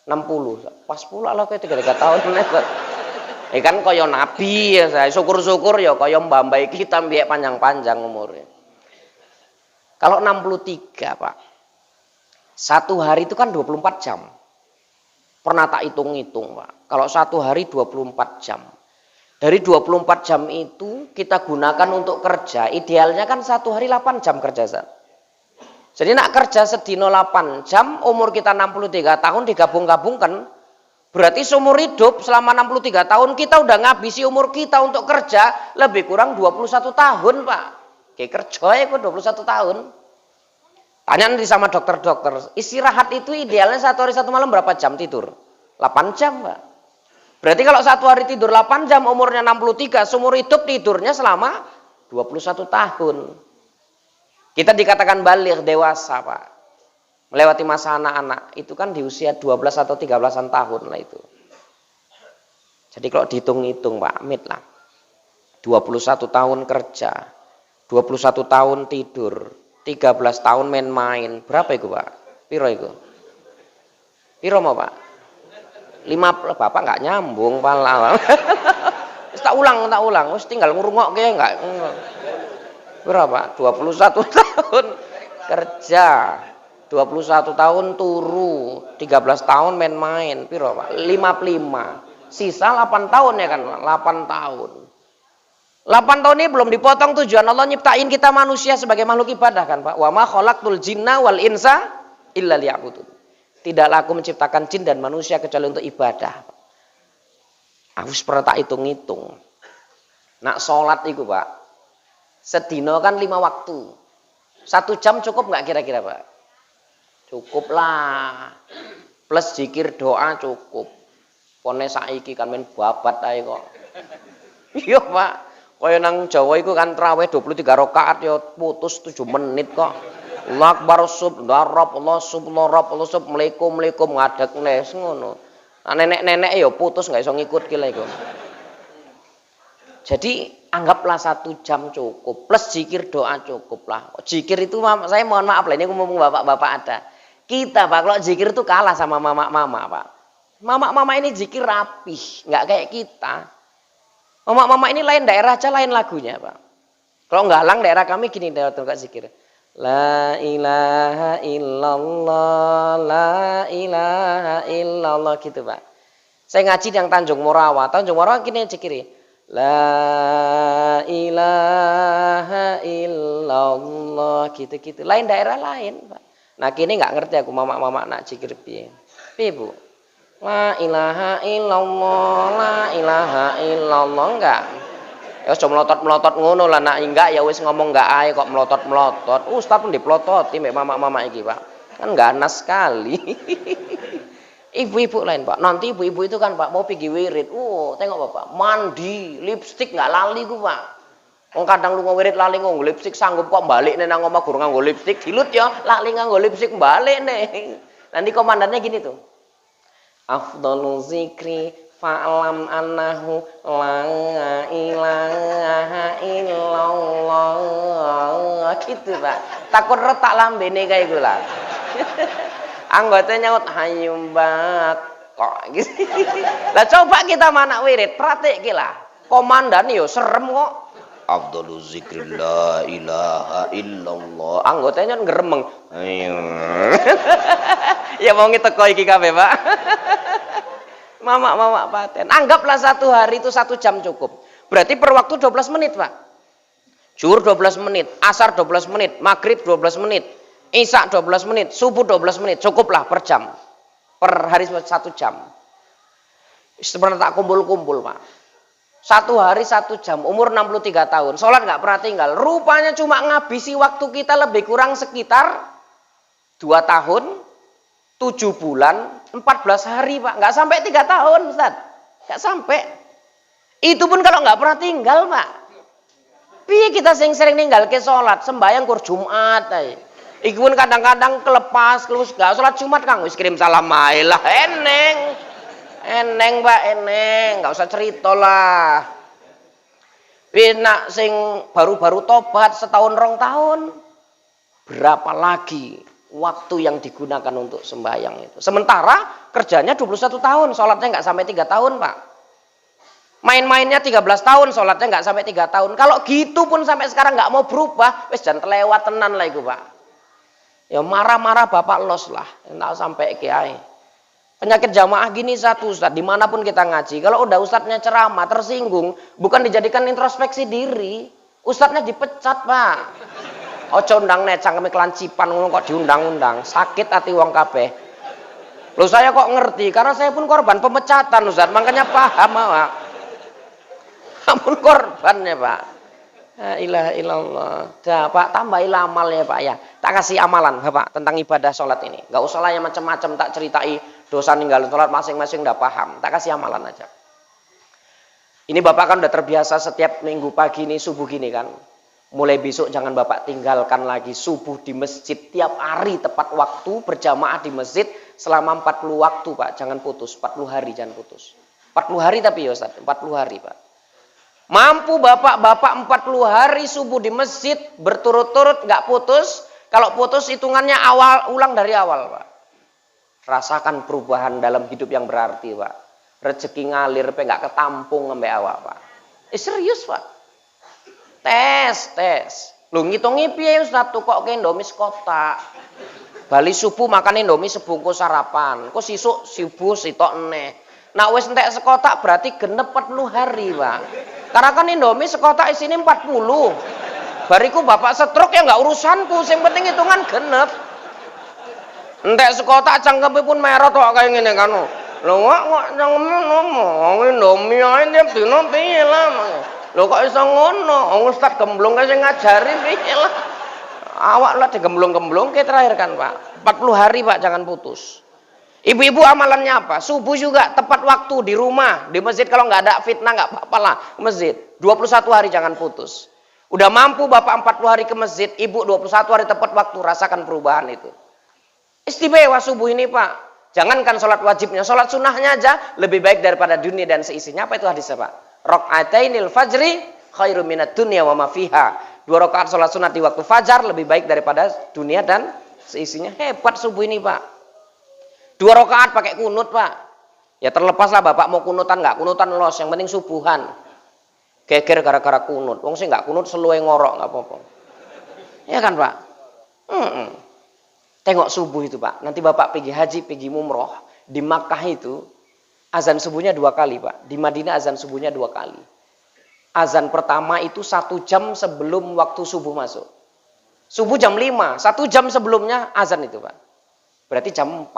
60. Pas pula lah kayak 33 tahun Ustaz. Kan kaya Nabi ya saya. Syukur-syukur ya kaya mbak-mbak kita biar panjang-panjang umurnya. Kalau 63 Pak. Satu hari itu kan 24 jam. Pernah tak hitung-hitung Pak. Kalau satu hari 24 jam. Dari 24 jam itu kita gunakan untuk kerja. Idealnya kan satu hari 8 jam kerja Ustaz. Jadi nak kerja sedino 8 jam, umur kita 63 tahun digabung-gabungkan. Berarti seumur hidup selama 63 tahun kita udah ngabisi umur kita untuk kerja lebih kurang 21 tahun Pak. Kayak kerja ya kok 21 tahun. Tanya nanti sama dokter-dokter, istirahat itu idealnya satu hari satu malam berapa jam tidur? 8 jam Pak. Berarti kalau satu hari tidur 8 jam umurnya 63, seumur hidup tidurnya selama 21 tahun. Kita dikatakan baligh dewasa Pak. Melewati masa anak-anak itu kan di usia 12 atau 13-an tahun lah itu. Jadi kalau dihitung-hitung Pak Amit lah. 21 tahun kerja, 21 tahun tidur, 13 tahun main-main. Berapa itu Pak? Piro itu? Piro mau Pak? 50 Bapak nggak nyambung pala. Tak ulang. Wis tinggal ngrungokke enggak. Berapa? 21 tahun kerja. 21 tahun turu, 13 tahun main-main, piro Pak? 55. Sisa 8 tahun ya kan Pak? 8 tahun. 8 tahun ini belum dipotong tujuan Allah nyiptain kita manusia sebagai makhluk ibadah kan Pak? Wa ma khalaqtul jinna wal insa illa liya'budun. Tidaklah aku menciptakan jin dan manusia kecuali untuk ibadah. Aku wis pernah tak hitung-hitung. Nak sholat itu Pak, sedino kan 5 waktu. 1 jam cukup nggak kira-kira Pak? Cukup lah. Plus zikir doa cukup. Pone saiki kan men babat ae kok. Iya Pak. Kaya nang Jawa iku kan traweh 23 rakaat ya putus 7 menit kok. Allahu Akbar sub darab Allah sub darab Allah sub mleikum ngadeg nes ngono. Nah, nenek-nenek ya putus nggak iso ngikut ki lha iku. Jadi anggaplah 1 jam cukup plus zikir doa cukup lah. Zikir itu saya mohon maaf lah ini aku ngomong bapak-bapak ada. Kita Pak kalau zikir itu kalah sama mama-mama Pak. Mama-mama ini zikir rapih, nggak kayak kita. Mama-mama ini lain daerah aja lain lagunya Pak. Kalau Galang daerah kami gini daerah tukang zikir. La ilaha illallah, la ilaha illallah gitu Pak. Saya ngaji yang Tanjung Morawa gini zikir. La ilaha illallah gitu-gitu. Lain daerah lain Pak. Nah kini nggak ngerti aku mama-mama nak zikir piye. Piye Bu? La ilaha illallah, la ilaha illallah enggak. Ya wis melotot-melotot ngono lah nak enggak ya wis ngomong enggak ae kok melotot-melotot. Ustaz pun diplototi mek mama-mama iki, Pak. Kan ganas sekali. Ibu-ibu lain, Pak. Nanti ibu-ibu itu kan Pak mau pergi wirid. Tengok Bapak, mandi, lipstik enggak lali ku, Pak. Wong kadang lu wirid lali nganggo lipstik sanggup kok balik nang omah guru nganggo lipstik dilut ya, lali nganggo lipstik balik nih. Nanti komandannya gini tuh. Afdalu zikri fa'lam annahu la ilaha illallah gitu Pak. Takut retak lambene kayak gue lah. Anggotanya nyaut hayumbak kok gitu. Lah coba kita mana wirid praktek lah. Komandan yo serem kok. Afdalu zikri la ilaha illallah. Anggotanya ngeremeng. Ayo. Ya mau ngeteko iki kabeh, Pak. Mama paten. Anggaplah 1 hari itu 1 jam cukup. Berarti per waktu 12 menit, Pak. Zuhur 12 menit, asar 12 menit, maghrib 12 menit, isya 12 menit, subuh 12 menit. Cukuplah per jam. Per hari 1 jam. Sebenarnya tak kumpul-kumpul, Pak. 1 hari 1 jam, umur 63 tahun. Sholat nggak pernah tinggal. Rupanya cuma ngabisi waktu kita lebih kurang sekitar 2 tahun, 7 bulan, 14 hari Pak. Nggak sampai 3 tahun Ustaz. Nggak sampai. Itu pun kalau nggak pernah tinggal Pak. Piye kita sering-sering ninggal ke sholat. Sembayang kur Jumat. Iku pun kadang-kadang kelepas. Nggak sholat Jumat Kang. Wis kirim salam lah. Eneng Pak, eneng. Nggak usah cerita lah. Nak sing baru-baru tobat setahun 2 tahun. Berapa lagi waktu yang digunakan untuk sembahyang itu. Sementara kerjanya 21 tahun, sholatnya nggak sampai 3 tahun Pak. Main-mainnya 13 tahun, sholatnya nggak sampai 3 tahun. Kalau gitu pun sampai sekarang nggak mau berubah, wis jangan terlewat tenan lah itu Pak. Ya marah-marah Bapak los lah, nggak sampai kiai. Penyakit jamaah gini satu Ustaz, dimanapun kita ngaji. Kalau udah Ustadznya ceramah, tersinggung, bukan dijadikan introspeksi diri, Ustadznya dipecat Pak. Ojo undang necang kami kelancipan ngono kok diundang-undang. Sakit hati wong kabeh. Loh saya kok ngerti karena saya pun korban pemecatan Ustaz, makanya paham Pak. Ampun korbannya Pak. La ilaha illallah. Dah Pak tambahilah amalnya Pak ya. Tak kasih amalan Bapak tentang ibadah sholat ini. Enggak usah lah yang macam-macam tak ceritai dosa ninggalin sholat masing-masing udah paham. Tak kasih amalan aja. Ini Bapak kan udah terbiasa setiap minggu pagi ini subuh gini kan. Mulai besok jangan Bapak tinggalkan lagi subuh di masjid tiap hari tepat waktu berjamaah di masjid selama 40 waktu Pak. Jangan putus, 40 hari jangan putus. 40 hari tapi ya Ustaz, 40 hari Pak. Mampu Bapak 40 hari subuh di masjid berturut-turut nggak putus. Kalau putus hitungannya ulang dari awal Pak. Rasakan perubahan dalam hidup yang berarti Pak. Rezeki ngalir Pak nggak ketampung sampai awal Pak. Serius Pak. Tes. Lu ngitungi piye Ustaz tuh kok ke Indomie sekotak. Bali subuh makan Indomie sebungkus sarapan. Kok sisuk subuh sitok eneh. Nah wis entek sekotak berarti genep 40 hari, Pak. Karena kan Indomie sekotak isine 40. Bariku Bapak stroke ya enggak urusanku, sing penting hitungan genep. Entek sekotak cangkeme pun merot kok kayak ngene kan. Lho kok ngomong Indomie ae tiap dina piye lah. Lho kok iso ngono? Ustaz gemblong sing ngajari piye lah. Awak lah digemblong-gemblong ke terakhir kan Pak. 40 hari Pak jangan putus. Ibu-ibu amalannya apa? Subuh juga tepat waktu di rumah, di masjid kalau nggak ada fitnah nggak apa-apa lah ke masjid. 21 hari jangan putus. Udah mampu Bapak 40 hari ke masjid, Ibu 21 hari tepat waktu, rasakan perubahan itu. Istimewa subuh ini Pak. Jangankan sholat wajibnya, sholat sunnahnya aja lebih baik daripada dunia dan seisinya. Apa itu hadisnya Pak? Raq'atainil fajri khairum minad dunya wa ma fiha. 2 rakaat sholat sunat di waktu fajar lebih baik daripada dunia dan seisinya. Hebat subuh ini Pak. 2 rakaat pakai kunut Pak. Ya terlepaslah Bapak mau kunutan nggak, kunutan los, yang penting subuhan. Geger gara-gara kunut. Wong sih nggak kunut seluwe ngorok nggak apa-apa. Ya kan Pak? Tengok subuh itu Pak. Nanti Bapak pergi haji, pergi umroh di Makkah itu azan subuhnya 2 kali Pak. Di Madinah azan subuhnya 2 kali. Azan pertama itu 1 jam sebelum waktu subuh masuk. Subuh jam 5, 1 jam sebelumnya azan itu Pak. Berarti jam 4.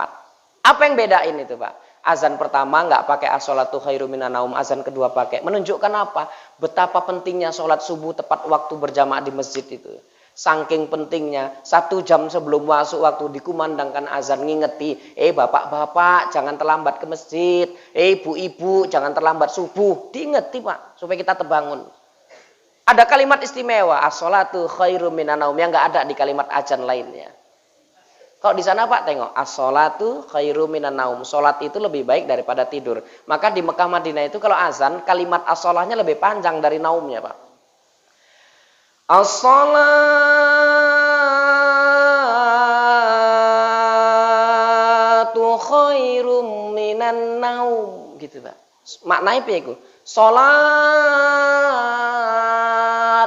Apa yang bedain itu Pak? Azan pertama nggak pakai as-sholatu khairum minan naum, azan kedua pakai. Menunjukkan apa? Betapa pentingnya sholat subuh tepat waktu berjamaah di masjid itu. Saking pentingnya 1 jam sebelum masuk waktu dikumandangkan azan ngingeti, bapak-bapak jangan terlambat ke masjid, ibu-ibu jangan terlambat subuh, diingeti Pak supaya kita terbangun. Ada kalimat istimewa, as-sholatu khairum minan naum yang nggak ada di kalimat azan lainnya. Kalau di sana Pak tengok, as-sholatu khairum minan naum, sholat itu lebih baik daripada tidur. Maka di Mekah Madinah itu kalau azan kalimat as-sholahnya lebih panjang dari naumnya Pak. As-salatu khairum minan naum gitu Pak. Maknanya apa itu? Salat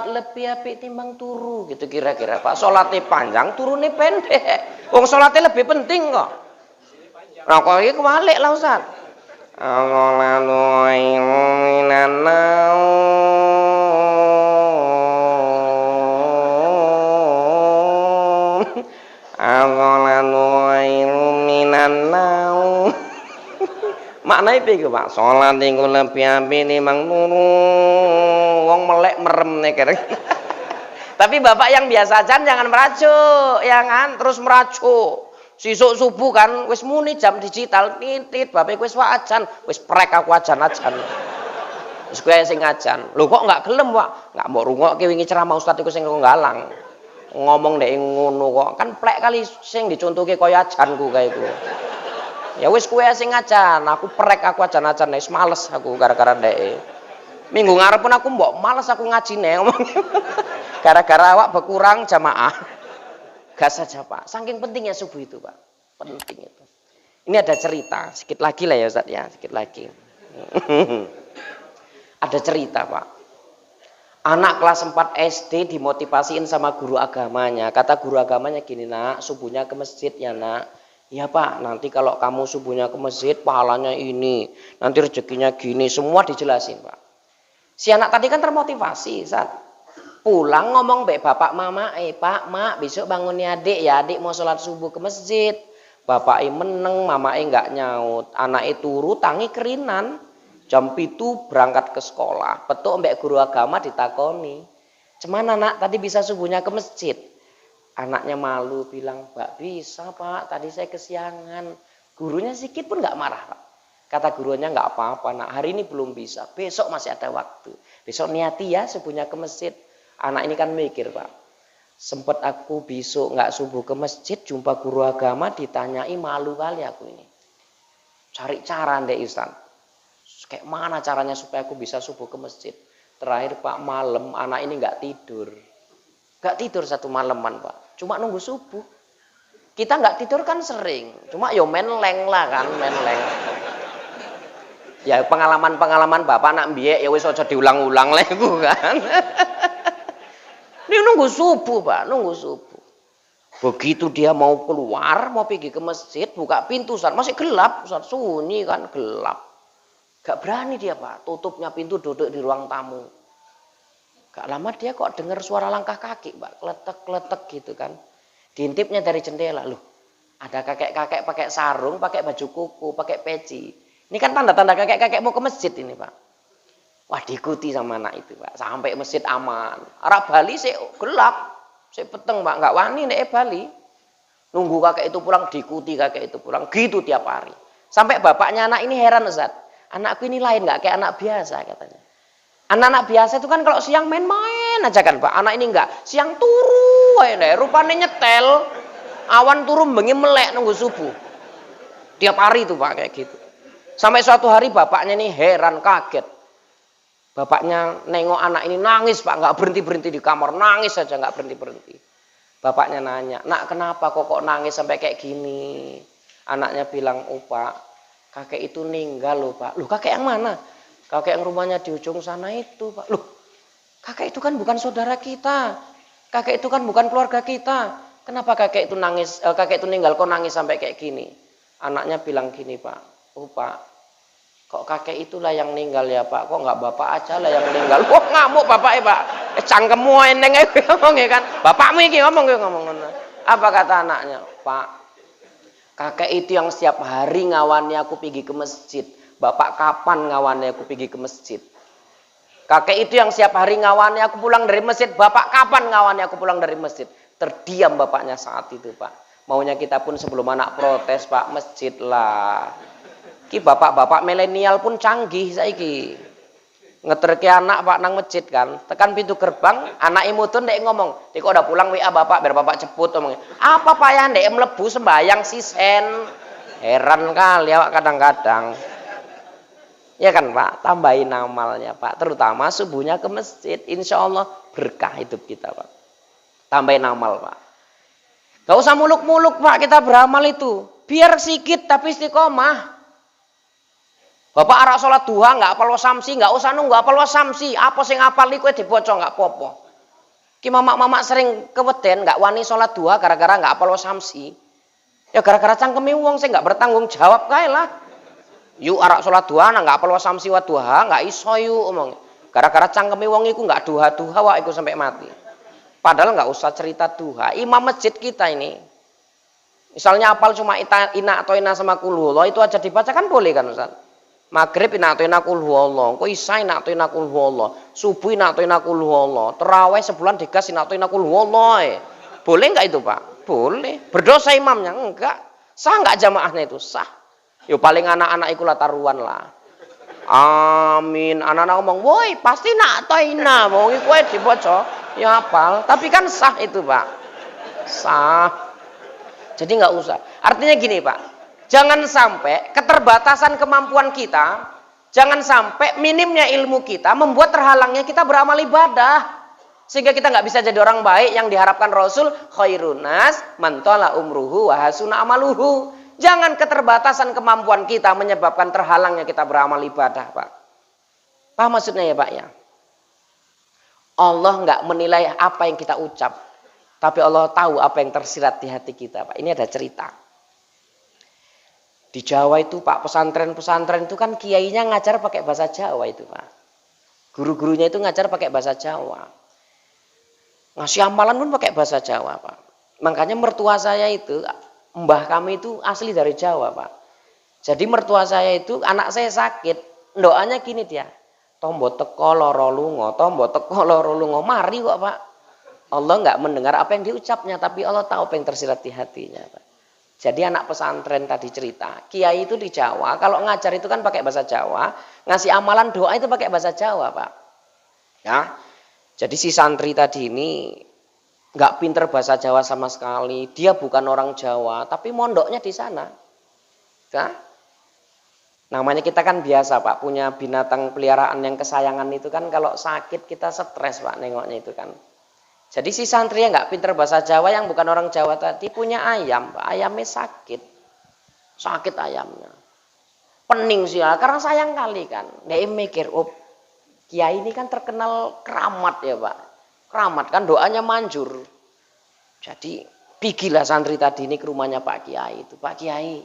lebih apik timbang turu gitu kira-kira Pak. Salatnya panjang, turune pendek. Wong salatnya lebih penting kok. Nah kok iki kebalik lah Ustaz. As-salatu khairum minan naum. Maknanya piye Pak? Salat iku lebih apik timbang turu. Wong melek merem nek. Tapi Bapak yang biasa ajan jangan meracuk, ya kan? Terus meracuk. Sisuk subuh kan wis muni jam digital titit, Bapak wis wajan, wis prek aku ajan-ajan. Wis kowe sing ajan. Lho kok enggak gelem, Pak? Enggak mbok rungokke wingi ceramah Ustaz iku sing nggalang. Ngomong ndek ngono kok. Kan plek kali sing dicontohke kaya ajanku kae iku. Ya wis kowe sing ajan, aku prek aku ajan-ajan wis males aku gara-gara ndeke. Minggu ngarep pun aku mbok males aku ngajine ngomong. Gara-gara awak berkurang jamaah. Gas saja Pak. Saking pentingnya subuh itu Pak. Penting itu. Ini ada cerita, sedikit lagi lah ya Ustaz ya, sedikit lagi. Ada cerita Pak. Anak kelas 4 SD dimotivasiin sama guru agamanya. Kata guru agamanya gini, "Nak, subuhnya ke masjid ya, Nak." "Ya Pak, nanti kalau kamu subuhnya ke masjid pahalanya ini, nanti rezekinya gini." Semua dijelasin Pak. Si anak tadi kan termotivasi saat pulang ngomong mbek bapak mama, "Pak, Mak, besok bangunnya adik ya, adik mau sholat subuh ke masjid." Bapak meneng, mama nggak nyaut. Anak turu tangi kerinan. Jam 7 berangkat ke sekolah. Petuk mbek guru agama ditakoni, "Cemana Nak, tadi bisa subuhnya ke masjid?" Anaknya malu bilang, "Mbak bisa Pak, tadi saya kesiangan." Gurunya sedikit pun nggak marah Pak. Kata gurunya, "Nggak apa-apa Nak, hari ini belum bisa, besok masih ada waktu. Besok niati ya subuhnya ke masjid." Anak ini kan mikir Pak, sempet aku besok nggak subuh ke masjid, jumpa guru agama ditanyai, malu kali aku ini. Cari cara deh Ustaz, kayak mana caranya supaya aku bisa subuh ke masjid. Terakhir Pak, malam anak ini nggak tidur. Nggak tidur 1 malaman Pak, cuma nunggu subuh. Kita nggak tidur kan sering, cuma yo menleng lah kan, menleng. Ya pengalaman-pengalaman Bapak anak mbiyek ya wis aja diulang-ulang lah iku kan. Dia nunggu subuh Pak, nunggu subuh. Begitu dia mau keluar, mau pergi ke masjid, buka pintu Ustaz, masih gelap Ustaz, sunyi kan, gelap. Gak berani dia Pak, tutupnya pintu, duduk di ruang tamu. Gak lama dia kok dengar suara langkah kaki Pak, kletek-kletek gitu kan. Diintipnya dari jendela, "Loh, Ada kakek-kakek pakai sarung, pakai baju kuku, pakai peci. Ini kan tanda-tanda kakek-kakek mau ke masjid ini, Pak. Wah, diikuti sama anak itu, Pak. Sampai masjid aman. Arab Bali sih gelap. Saya peteng, Pak. Nggak wani nek Bali. Nunggu kakek itu pulang, diikuti kakek itu pulang. Gitu tiap hari. Sampai bapaknya anak ini heran, Ustaz. Anakku ini lain, nggak kayak anak biasa, katanya. Anak-anak biasa itu kan kalau siang main-main aja kan, Pak. Anak ini enggak. Siang turu, rupanya nyetel. Awan turun bengi melek nunggu subuh. Tiap hari itu, Pak, kayak gitu. Sampai suatu hari bapaknya ini heran, kaget. Bapaknya nengok anak ini nangis, Pak, nggak berhenti-berhenti di kamar, nangis saja nggak berhenti-berhenti. Bapaknya nanya, "Nak, kenapa kok nangis sampai kayak gini?" Anaknya bilang, "Oh, Pak, kakek itu meninggal loh, Pak." "Loh, kakek yang mana?" "Kakek yang rumahnya di ujung sana itu, Pak." "Loh, kakek itu kan bukan saudara kita. Kakek itu kan bukan keluarga kita. Kenapa kakek itu nangis, kakek itu meninggal kok nangis sampai kayak gini?" Anaknya bilang gini, Pak, "Oh, Pak, kok kakek itulah yang meninggal ya, Pak? Kok nggak bapak aja lah yang meninggal?" Wah, ngamuk bapaknya, Pak. Cangkemmu eneng ae ngomong ya kan. "Bapakmu iki ngomong." Apa kata anaknya? "Pak, kakek itu yang setiap hari ngawani aku pergi ke masjid. Bapak kapan ngawani aku pergi ke masjid? Kakek itu yang setiap hari ngawani aku pulang dari masjid. Bapak kapan ngawani aku pulang dari masjid?" Terdiam bapaknya saat itu, Pak. Maunya kita pun sebelum anak protes, Pak, masjid lah. Ki bapak-bapak milenial pun canggih saiki. Ngeterke anak, Pak, nang masjid kan. Tekan pintu gerbang, anak imutun ndek ngomong, "Dek, kok udah pulang WA Bapak biar Bapak ceput," ngomongnya. "Apa Pak ya ndek mlebu sembayang sisen." Heran kali ya, Pak, kadang-kadang. Ya kan, Pak, tambahin amalnya, Pak, terutama subuhnya ke masjid. Insya Allah berkah hidup kita, Pak. Tambahin amal, Pak. Gak usah muluk-muluk, Pak, kita beramal itu. Biar sikit tapi istiqomah. Bapak arak sholat duha nggak apal wasamsi, nggak usah nunggu apal wasamsi. Apa sing apal iku dibocok nggak popo. Ki mamak-mamak sering keweden nggak wani sholat duha gara-gara nggak apal wasamsi. Ya gara-gara cangkeme wong sing nggak bertanggung jawab kae lah. Yuk arak sholat duha nggak apal wasamsi wa duha nggak iso yuk omong. Gara-gara cangkeme wong iku nggak duha-duha wak iku sampai mati. Padahal nggak usah cerita duha. Imam masjid kita ini, misalnya apal cuma ina atau ina sama kulhuwallah itu aja dibaca kan boleh kan, Ustaz? Maghrib ina atau ina kulhuwallah, kok isya ina atau ina kulhuwallah, subuh ina atau ina kulhuwallah, terawih sebulan digas ina atau ina kulhuwallah. Boleh nggak itu, Pak? Boleh. Berdosa imamnya? Enggak. Sah nggak jamaahnya itu? Sah. Yo paling anak-anak itu lah taruhan lah. Amin. Anak-anak ngomong, "Woi, pasti nak atau ina, mau ikut dibocok." Ya apal. Tapi kan sah itu, Pak. Sah. Jadi nggak usah. Artinya gini, Pak. Jangan sampai keterbatasan kemampuan kita, jangan sampai minimnya ilmu kita membuat terhalangnya kita beramal ibadah. Sehingga kita nggak bisa jadi orang baik yang diharapkan Rasul, khairun nas man tala umruhu wa hasuna amaluhu. Jangan keterbatasan kemampuan kita menyebabkan terhalangnya kita beramal ibadah, Pak. Paham maksudnya ya, Pak ya? Allah nggak menilai apa yang kita ucap, tapi Allah tahu apa yang tersirat di hati kita, Pak. Ini ada cerita. Di Jawa itu, Pak, pesantren-pesantren itu kan kiainya ngajar pakai bahasa Jawa itu, Pak. Guru-gurunya itu ngajar pakai bahasa Jawa. Ngasih amalan pun pakai bahasa Jawa, Pak. Makanya mertua saya itu, mbah kami itu asli dari Jawa, Pak. Jadi mertua saya itu, anak saya sakit, doanya gini dia. "Tombo teko loro lunga, tombo teko loro lunga." Mari kok, Pak. Allah nggak mendengar apa yang diucapnya, tapi Allah tahu apa yang tersirat di hatinya, Pak. Jadi anak pesantren tadi cerita, kiai itu di Jawa, kalau ngajar itu kan pakai bahasa Jawa, ngasih amalan doa itu pakai bahasa Jawa, Pak. Ya, jadi si santri tadi ini nggak pinter bahasa Jawa sama sekali, dia bukan orang Jawa, tapi mondoknya di sana. Ya. Namanya kita kan biasa, Pak, punya binatang peliharaan yang kesayangan itu kan kalau sakit kita stres, Pak, nengoknya itu kan. Jadi si santri yang nggak pinter bahasa Jawa yang bukan orang Jawa tadi punya ayam, Pak. Ayamnya sakit ayamnya. Pening sih ya, karena sayang kali kan. Dia mikir, oh kiai ini kan terkenal keramat ya, Pak. Keramat kan doanya manjur. Jadi pigilah santri tadi ini ke rumahnya Pak Kiai itu. "Pak Kiai,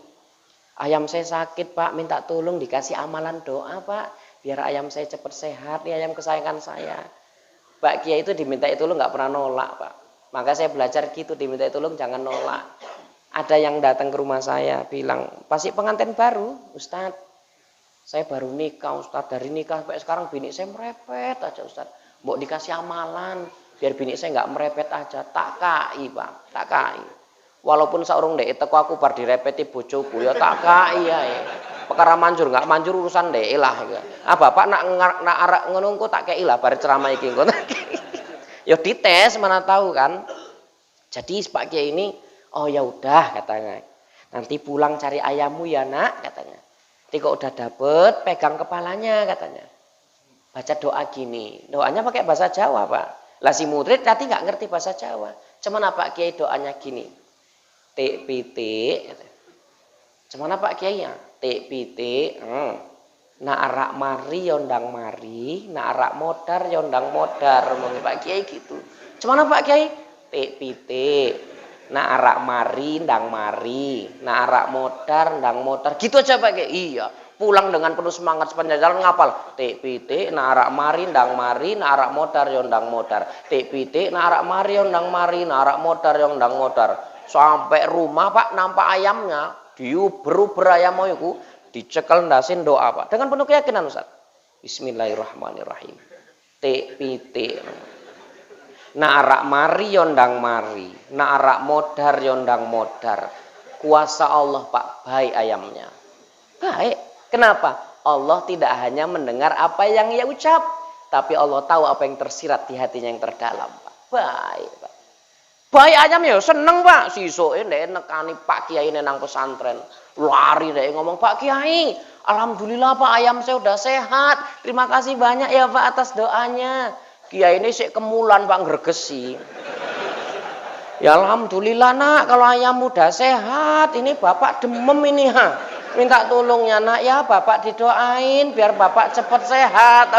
ayam saya sakit, Pak, minta tolong dikasih amalan doa, Pak, biar ayam saya cepat sehat, ini ayam kesayangan saya." Pak Kiai itu diminta tolong nggak pernah nolak, Pak. Maka saya belajar gitu, diminta tolong jangan nolak. Ada yang datang ke rumah saya bilang, pasti pengantin baru, Ustadz. Saya baru nikah, Ustadz. Dari nikah sampai sekarang bini saya merepet aja, Ustadz. Mau dikasih amalan, biar bini saya nggak merepet aja. Tak kai, Pak, tak kai. Walaupun seorang dek teko aku bar direpeti bojoku, ya tak kai ya. Perkara manjur nggak manjur urusan dek lah. Ah bapak nak arak ngono engko tak kei lah bar ceramah iki engko. Ya dites mana tahu kan. Jadi Pak Kiai ini, oh ya udah katanya. Nanti pulang cari ayammu ya nak katanya. Nanti kok udah dapet pegang kepalanya katanya. Baca doa gini. Doanya pakai bahasa Jawa Pak. Lah si murid tadi nggak ngerti bahasa Jawa. Cuman Pak Kiai doanya gini. Tik pitik. Cuman Pak Kiai ya. Tik pitik. Nak arak mari yondang mari. Nak arak modar yondang modar. Ngomongin Pak Kiai gitu. Cuman Pak Kiai. Tik pitik. Nak arak mari ndang mari. Nak arak modar ndang modar. Gitu aja Pak Kiai. Iya. Pulang dengan penuh semangat sepanjang jalan ngapal. Tik pitik, nak arak mari, ndang mari, nak arak modar, yondang modar. Tik pitik, nak arak mari, yondang mari, nak arak modar, yondang modar. Sampai rumah Pak nampak ayamnya, diuber-uber ayam itu, dicekel ndasin doa Pak. Dengan penuh keyakinan Ustaz. Bismillahirrahmanirrahim. Tik pitik. Nak arak mari, yondang mari, nak arak modar, yondang modar. Kuasa Allah Pak, baik ayamnya. Baik. Kenapa? Allah tidak hanya mendengar apa yang ia ucap, tapi Allah tahu apa yang tersirat di hatinya yang terdalam, Pak. Baik, Pak. Baik ayam ya seneng, Pak. Sisuke ndek nekani Pak Kiai nang pesantren. Lari ndek ngomong, "Pak Kiai, alhamdulillah Pak ayam saya udah sehat. Terima kasih banyak ya Pak atas doanya." Kiai ini sik kemulan Pak gregesi. Ya alhamdulillah nak kalau ayam udah sehat. Ini Bapak demam ini ha. Minta tolongnya nak ya Bapak didoain biar Bapak cepat sehat.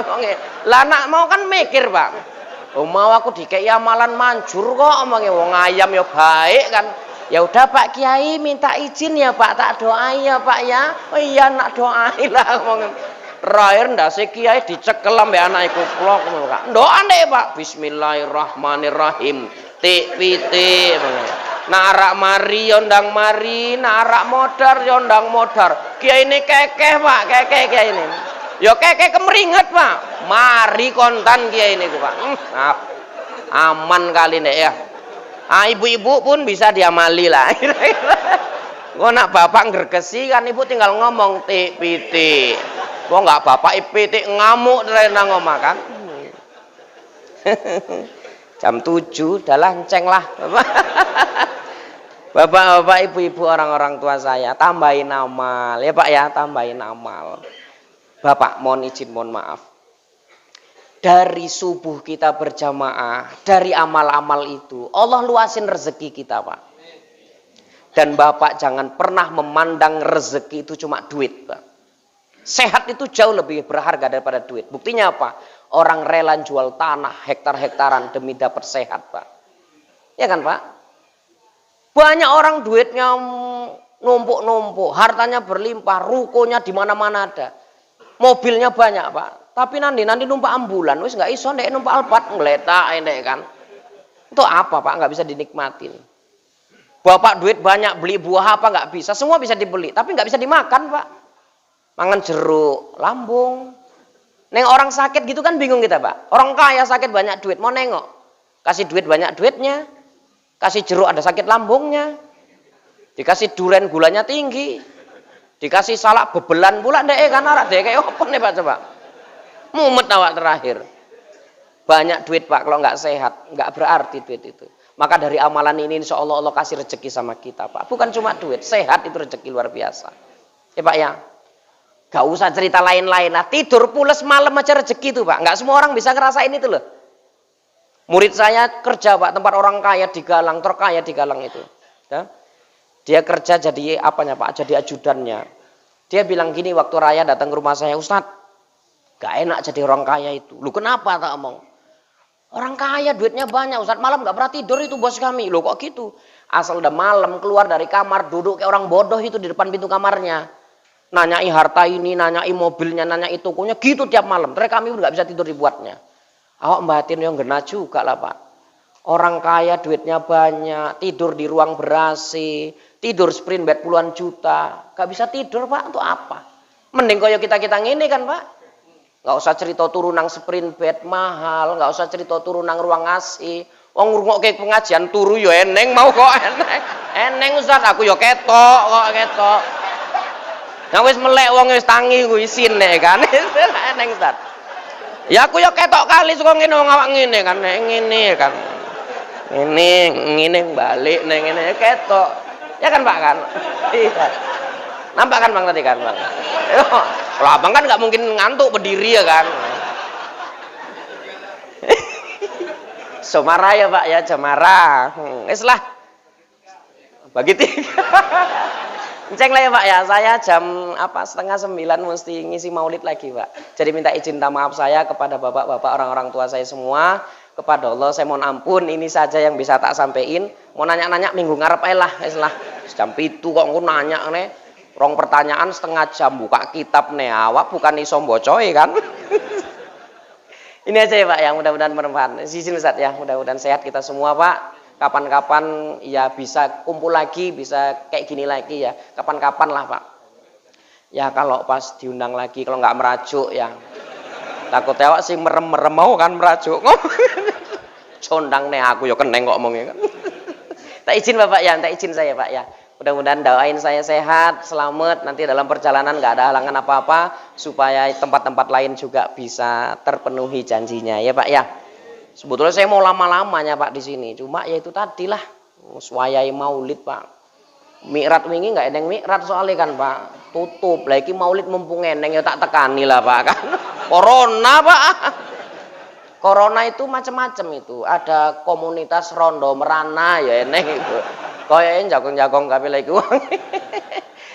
Lah nak mau kan mikir Pak. Oh mau aku dikei amalan manjur kok omongnya wong ayam ya baik kan. Ya udah Pak Kiai minta izin ya Pak tak doain ya Pak ya. Oh iya nak doain lah ngomongin. Terakhir ndase Kiai dicekel ambek anak iku plok ngono Kak. Doa deh Pak. Bismillahirrahmanirrahim. Tik pitik. Nak arak mari yondang mari, nak arak modar yondang modar. Kiai ini kekeh Pak, kekeh Kiai ini. Yo kekeh kemeringet Pak. Mari kontan Kiai ini Pak. Nah, aman kali nek ya. Ah ibu-ibu pun bisa diamali lah. Kok nak bapak ngregesi kan ibu tinggal ngomong tik pitik. Kok nggak bapak pitik ngamuk dari nang omah kan? Jam 7 udah lanceng lah. Bapak-bapak, ibu-ibu, orang-orang tua saya, tambahin amal. Ya Pak ya, tambahin amal. Bapak, mohon izin, mohon maaf. Dari subuh kita berjamaah, dari amal-amal itu, Allah luasin rezeki kita Pak. Dan Bapak jangan pernah memandang rezeki itu cuma duit Pak. Sehat itu jauh lebih berharga daripada duit. Buktinya apa? Orang rela jual tanah hektar-hektaran demi dapat sehat Pak. Ya kan Pak? Banyak orang duitnya numpuk-numpuk, hartanya berlimpah, rukonya di mana-mana ada. Mobilnya banyak, Pak. Tapi nanti numpak ambulan, wis nggak iso ndek numpak Alphard ngletak ndek kan. Itu apa, Pak? Nggak bisa dinikmatin. Bapak duit banyak, beli buah apa nggak bisa, semua bisa dibeli, tapi nggak bisa dimakan, Pak. Mangan jeruk, lambung. Neng orang sakit gitu kan bingung kita, Pak. Orang kaya sakit banyak duit, mau nengok. Kasih duit banyak duitnya. Kasih jeruk ada sakit lambungnya. Dikasih duren gulanya tinggi. Dikasih salak bebelan pula ndek kan arak dek kayak apa nih Pak coba. Mumet awak terakhir. Banyak duit Pak kalau nggak sehat, nggak berarti duit itu. Maka dari amalan ini insya Allah Allah kasih rezeki sama kita Pak. Bukan cuma duit, sehat itu rezeki luar biasa. Ya Pak ya. Gak usah cerita lain-lain lah. Tidur pules malam aja rezeki itu Pak. Nggak semua orang bisa ngerasain itu loh. Murid saya kerja Pak, tempat orang kaya di Galang, terkaya di Galang itu. Ya. Dia kerja jadi apanya Pak, jadi ajudannya. Dia bilang gini waktu raya datang ke rumah saya, Ustadz, gak enak jadi orang kaya itu. Lu kenapa tak omong? Orang kaya duitnya banyak, Ustadz malam gak pernah tidur itu bos kami. Loh kok gitu? Asal udah malam keluar dari kamar, duduk kayak orang bodoh itu di depan pintu kamarnya. Nanyai harta ini, nanyai mobilnya, nanyai tokonya, gitu tiap malam. Terus kami udah gak bisa tidur dibuatnya. Awak batin yang gena juga lah Pak. Orang kaya duitnya banyak, tidur di ruang ber-AC, tidur sprint bed puluhan juta. Gak bisa tidur Pak, untuk apa? Mending kaya kita-kita ngene kan Pak. Gak usah cerita turun nang sprint bed mahal, gak usah cerita turun nang ruang AC. Wong ngrungokke pengajian turu yo eneng mau kok eneng. Eneng Ustaz, aku yo ketok kok ketok. Nah wis melek wong wis tangi ku isine kan. Eneng Ustaz. Ya aku yo ketok kali saka ngene wong awak ngene kan, ngene kan. Ini balik neng ini ketok ya kan Pak kan. Iya, nampak kan Bang tadi kan Bang. Kalau abang kan nggak mungkin ngantuk berdiri ya kan. So marah ya Pak ya, marah. Lah bagi 3 cek lah ya Pak ya, saya jam 8:30 mesti ngisi maulid lagi Pak. Jadi minta izin maaf saya kepada bapak-bapak orang-orang tua saya semua. Kepada Allah saya mohon ampun, ini saja yang bisa tak sampein. Mau nanya-nanya minggu ngarep ae lah, wis lah. Jam 7 kok engko nanya nih. Rong pertanyaan setengah jam buka kitab nih awak bukan iso mbocoe kan. Ini aja ya Pak yang mudah-mudahan bermanfaat. Izin Ustaz ya, mudah-mudahan sehat kita semua Pak. Kapan-kapan ya bisa kumpul lagi, bisa kayak gini lagi ya. Kapan-kapan lah Pak. Ya kalau pas diundang lagi kalau nggak merajuk ya. Takut awak sih merem-merem mau kan merajuk. Condang nih aku ya keneng kok omongnya kan. Tak izin Bapak ya, tak izin saya Pak ya. Mudah-mudahan doain saya sehat, selamat, nanti dalam perjalanan nggak ada halangan apa-apa supaya tempat-tempat lain juga bisa terpenuhi janjinya ya Pak ya. Sebetulnya saya mau lama-lamanya Pak di sini, cuma ya itu tadilah swayai maulid Pak. Mi'rat wingi nggak eneng mi'rat soalnya kan Pak. Tutup lagi maulid mumpung eneng ya tak tekani lah Pak kan. Corona Pak. Corona itu macam-macam itu. Ada komunitas rondo merana ya eneng itu. Koyaknya jagong-jagong kabeh lagi uang.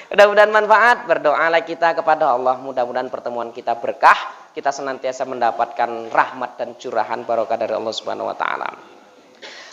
Mudah-mudahan manfaat. Berdoalah kita kepada Allah. Mudah-mudahan pertemuan kita berkah. Kita senantiasa mendapatkan rahmat dan curahan barokah dari Allah Subhanahu wa taala.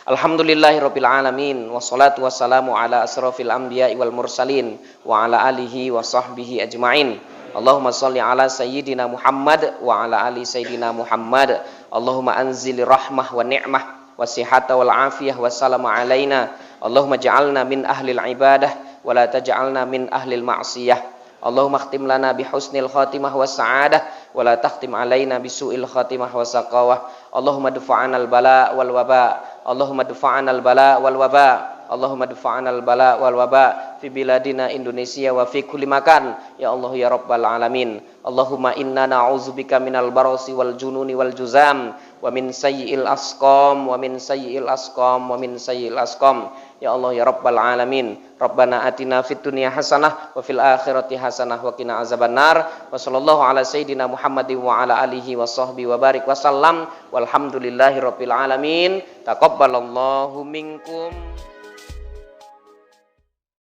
Alhamdulillahirabbil alamin wassalatu wassalamu ala asrofil anbiya'i wal mursalin wa ala alihi wa sahbihi ajmain. Allahumma shalli ala sayyidina Muhammad wa ala ali sayyidina Muhammad. Allahumma anzil rahmah wa ni'mah wa sihhata wal afiyah wa salama alaina. Allahumma ja'alna min ahlil ibadah wa la taj'alna min ahlil ma'siyah. Allahumma khtim lana bi husnil khatimah was sa'adah wa la takhtim alaina bi su'il khatimah was saqawah. Allahumma dafa'ana al bala wal waba. Allahumma dafa'ana al bala wal waba. Allahumma dafa'ana al bala wal waba fi biladina Indonesia wa fi kulli makan ya Allah ya rabbal alamin. Allahumma inna na'udzubika minal barasi wal jununi wal juzam wa min sayyi'il asqam wa min sayyi'il asqam wa min sayyi'il asqam ya Allah ya rabbal alamin. Rabbana atina fid dunya hasanah wa fil akhirati hasanah wa qina azabannar. Wa sallallahu ala sayyidina Muhammadin wa ala alihi wa sahbihi wa barik wa sallam walhamdulillahi rabbil alamin. Taqabbalallahu minkum.